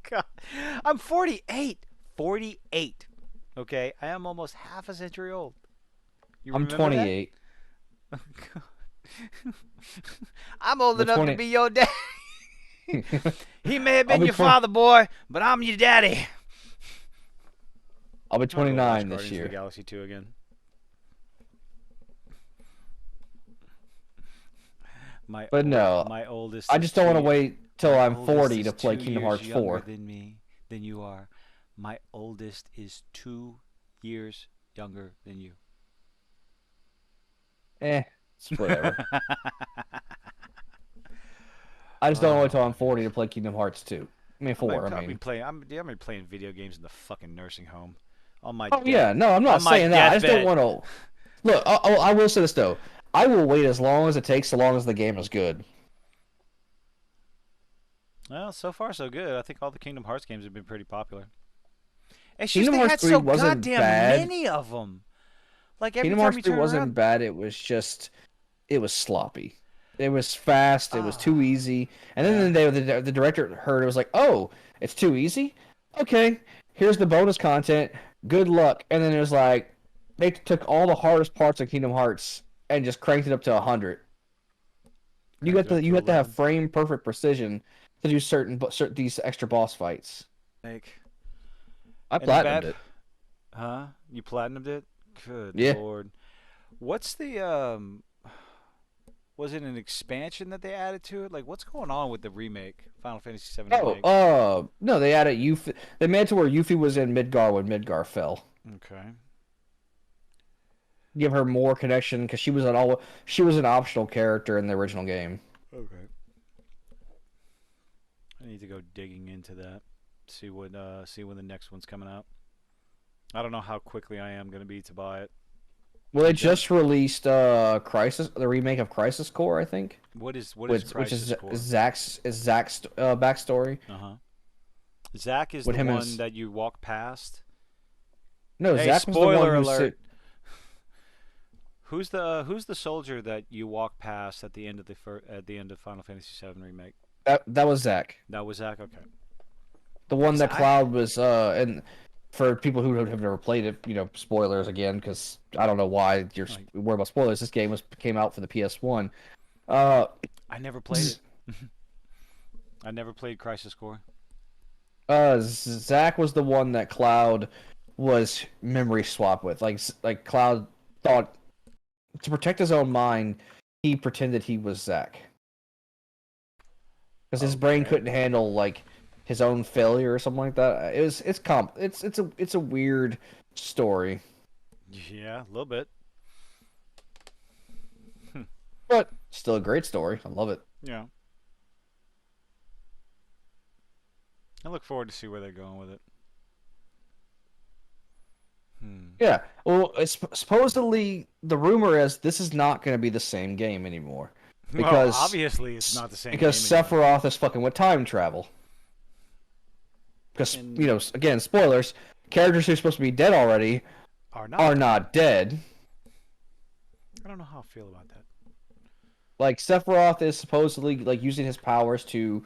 God, I'm 48. 48. Okay, I am almost half a century old. You
I'm
remember that?
28.
I'm old
The
enough to
20
be your dad. He may have
I'll
been
be
your
20
father, boy, but I'm your daddy.
I'll be
I'll go watch
29 this
Guardians of the
year.
Galaxy 2 again. My
But
old,
no,
my oldest
I
is
just don't want to
two.
wait till
My
I'm
oldest
40
is
to play
two
Kingdom
years
Hearts
younger
4.
than me, than you are. My oldest is 2 years younger than you.
It's whatever. I just don't wait
Oh
till I'm
my
40 to
gosh.
play Kingdom Hearts 2. I mean, 4, I
I'll be
mean.
playing. I'm be playing video games in the fucking nursing home, on my
Oh,
death,
yeah, no, I'm not
on my
saying that. I just don't
deathbed.
want to. Look, I will say this, though. I will wait as long as it takes, so long as the game is good.
Well, so far so good. I think all the Kingdom Hearts games have been pretty popular. It's just
Kingdom
they
Hearts
had
3
so
wasn't
goddamn
bad.
many of them. Like every
Kingdom
time
Hearts
you
3
turn
wasn't
around,
bad. It was sloppy. It was fast. It was too
ah,
easy. And
yeah.
then the director heard it was like, oh, it's too easy? Okay, here's the bonus content. Good luck. And then it was like, they took all the hardest parts of Kingdom Hearts and just cranked it up to 100.
Cranked it up
You
to
have to have
11.
frame perfect precision to do certain these extra boss fights.
Like,
I
and the
platinumed
bad,
it.
huh? You platinumed it? Good
Yeah.
lord. What's the Was it an expansion that they added to it? Like, what's going on with the remake, Final Fantasy VII
Oh,
remake?
no, they added Yuffie. They made it to where Yuffie was in Midgar when Midgar fell.
Okay.
Give her more connection because she was an optional character in the original game.
Okay. I need to go digging into that. See when the next one's coming out. I don't know how quickly I am gonna be to buy it.
Well, they
I'm just
just released the remake of Crisis Core, I think,
what is
which is
Crisis Core?
Zack's backstory.
Uh huh. Zach is
With
the
him and
one that you walk past.
no,
Hey,
Zach was the one
spoiler
who
alert.
said
Who's the soldier that you walk past at the end of Final Fantasy VII remake?
that was Zach.
That was Zach. Okay.
The one
Cause
that
I
Cloud was and for people who have never played it, spoilers again because I don't know why you're
like
worried about spoilers. This game came out for the PS1. Uh,
I never played it. I never played Crisis Core.
Zach was the one that Cloud was memory swap with. Like Cloud thought to protect his own mind, he pretended he was Zach because his brain
Okay.
couldn't handle like his own failure or something like that. It's a weird story,
Yeah, a little bit.
but still a great story. I love it.
Yeah. I look forward to see where they're going with it. Hmm.
Yeah. Well, supposedly the rumor is this is not going to be the same game anymore
Well,
because
obviously it's not the same
because
game anymore.
Sephiroth is fucking with time travel. Because
And
again, spoilers. Characters who are supposed to be dead already
are
are
not.
not dead.
I don't know how I feel about that.
Like Sephiroth is supposedly like using his powers to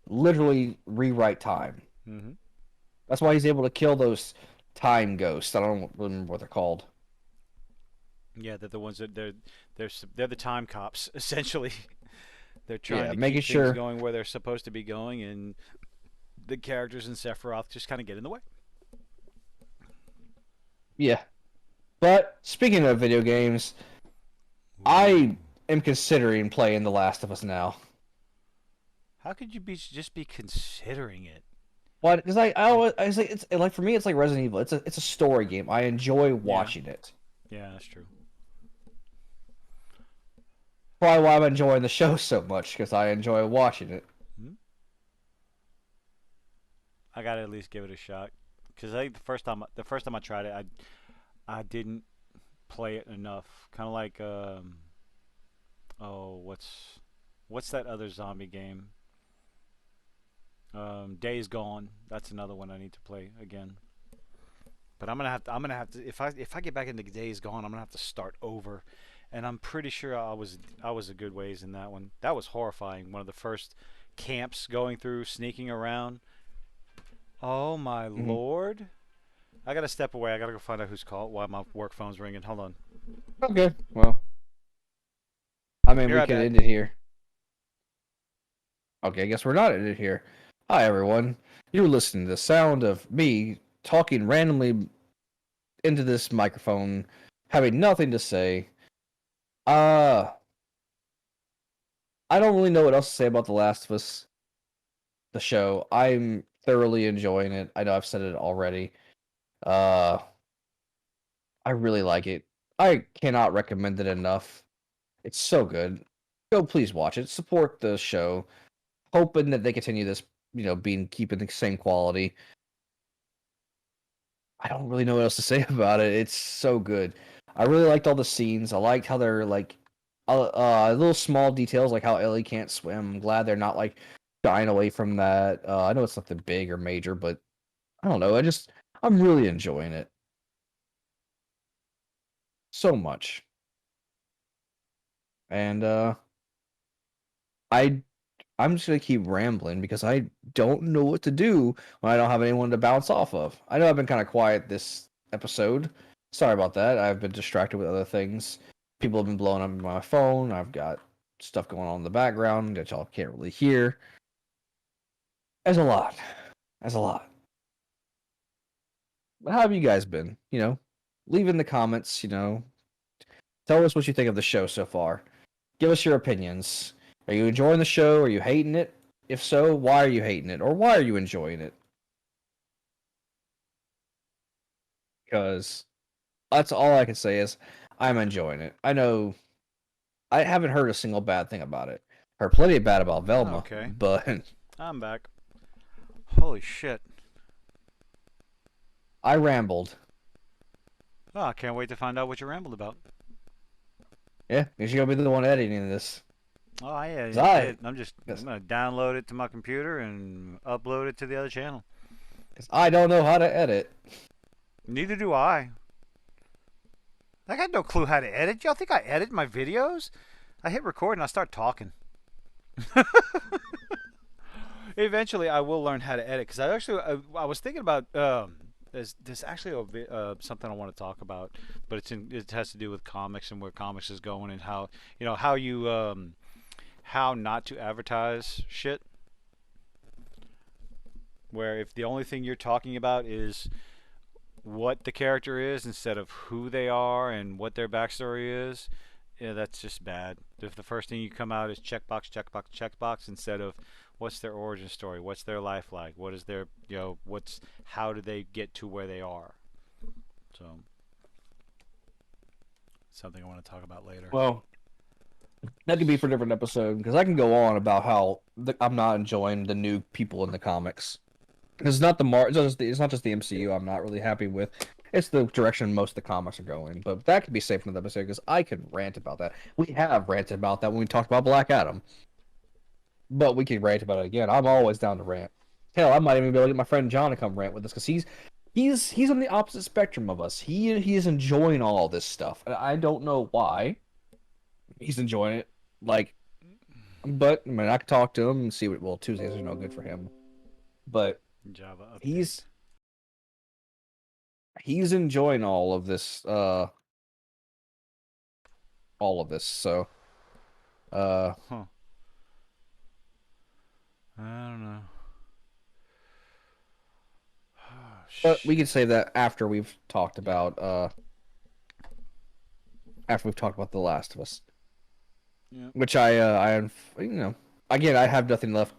literally rewrite time.
Hmm.
That's why he's able to kill those time ghosts. I don't remember what they're called.
Yeah, they're the ones that they're the time cops essentially. They're trying
Yeah,
to
making
keep things
sure.
going where they're supposed to be going, and the characters in Sephiroth just kind of get in the way.
Yeah. But speaking of video games,
Ooh.
I am considering playing The Last of Us now.
How could you just be considering it?
What? Because
Like,
I was like it's like for me it's like Resident Evil. It's a story game. I enjoy
yeah,
watching it.
yeah, that's true.
Probably why I'm enjoying the show so much because I enjoy watching it.
Hmm? I gotta at least give it a shot because I think the first time I tried it, I didn't play it enough. Kind of like oh, what's that other zombie game? Days Gone. That's another one I need to play again. But I'm gonna have to if I get back into Days Gone, I'm gonna have to start over. And I'm pretty sure I was a good ways in that one. That was horrifying. One of the first camps going through, sneaking around. Oh my
Hmm.
lord! I gotta step away. I gotta go find out who's called. Why my work phone's ringing? Hold on.
Okay, well, I mean
Be
we
right
could
back.
end it here. Okay, I guess we're not ended here. Hi everyone, you're listening to the sound of me talking randomly into this microphone, having nothing to say. Uh, I don't really know what else to say about The Last of Us, the show. I'm thoroughly enjoying it. I know I've said it already. Uh, I really like it. I cannot recommend it enough. It's so good. Go please watch it. Support the show. Hoping that they continue this, being keeping the same quality. I don't really know what else to say about it. It's so good. I really liked all the scenes. I liked how they're like little small details like how Ellie can't swim. I'm glad they're not like shying away from that. I know it's nothing big or major, but I don't know. I'm really enjoying it so much. And I I'm just gonna keep rambling because I don't know what to do when I don't have anyone to bounce off of. I know I've been kind of quiet this episode. Sorry about that. I've been distracted with other things. People have been blowing up my phone. I've got stuff going on in the background that y'all can't really hear. There's a lot. There's a lot. But how have you guys been? Leave in the comments. Tell us what you think of the show so far. Give us your opinions. Are you enjoying the show? Are you hating it? If so, why are you hating it? Or why are you enjoying it? Because that's all I can say is I'm enjoying it. I know I haven't heard a single bad thing about it. Heard plenty of bad about Velma,
Okay,
but
I'm back. Holy shit!
I rambled.
Oh, I can't wait to find out what you rambled about.
Yeah, because you're gonna be the one editing this.
Oh yeah,
'Cause I,
I'm
'cause-
gonna download it to my computer and upload it to the other channel.
Because I don't know how to edit.
Neither do I. I got no clue how to edit. Y'all think I edit my videos? I hit record and I start talking. Eventually, I will learn how to edit because I was thinking about there's actually something I want to talk about, but it has to do with comics and where comics is going and how how you how not to advertise shit. Where if the only thing you're talking about is what the character is instead of who they are and what their backstory is, yeah, that's just bad. If the first thing you come out is checkbox, checkbox, checkbox instead of what's their origin story, what's their life like, what is their what's how do they get to where they are. So something I want to talk about later.
Well, that could be for a different episode because I can go on about how I'm not enjoying the new people in the comics. It's not the it's not just the MCU I'm not really happy with. It's the direction most of the comics are going. But that could be safe in the episode because I could rant about that. We have ranted about that when we talked about Black Adam. But we can rant about it again. I'm always down to rant. Hell, I might even be able to get my friend John to come rant with us because he's on the opposite spectrum of us. He is enjoying all this stuff. And I don't know why he's enjoying it. Like, but I mean, I could talk to him and see what. Well, Tuesdays are no good for him, but
Java update.
he's he's enjoying all of this. All of this. So, uh,
Huh. I don't know. Oh,
but we can
shit.
save that after we've talked about after we've talked about The Last of Us.
Yeah.
Which I again I have nothing left.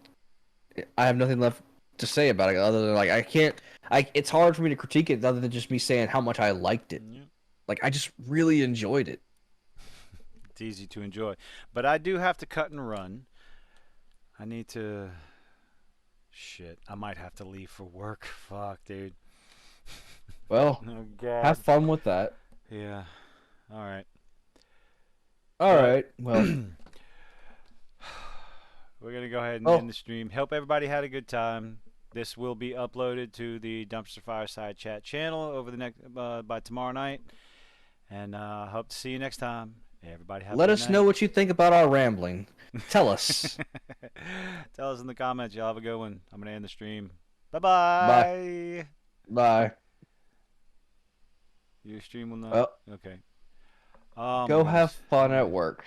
I have nothing left to say about it other than like I can't. It's hard for me to critique it other than just me saying how much I liked it.
Yeah.
Like I just really enjoyed it.
It's easy to enjoy, but I do have to cut and run. I need to. Shit, I might have to leave for work. Fuck, dude.
Well,
Oh
have
God.
fun with that.
Yeah. All right.
All
But
right. Well,
we're gonna go ahead and end
well,
the stream. Hope everybody had a good time. This will be uploaded to the Dumpster Fireside chat channel over the next by tomorrow night, and hope to see you next time. Everybody have a
let
good
us know
night.
what you think about our rambling. Tell us.
Tell us in the comments. Y'all have a good one. I'm gonna end the stream. Bye
Bye.
bye.
Bye.
Your stream will not.
Well,
Okay. Oh my
go have
goodness.
fun
Oh
at
my.
work.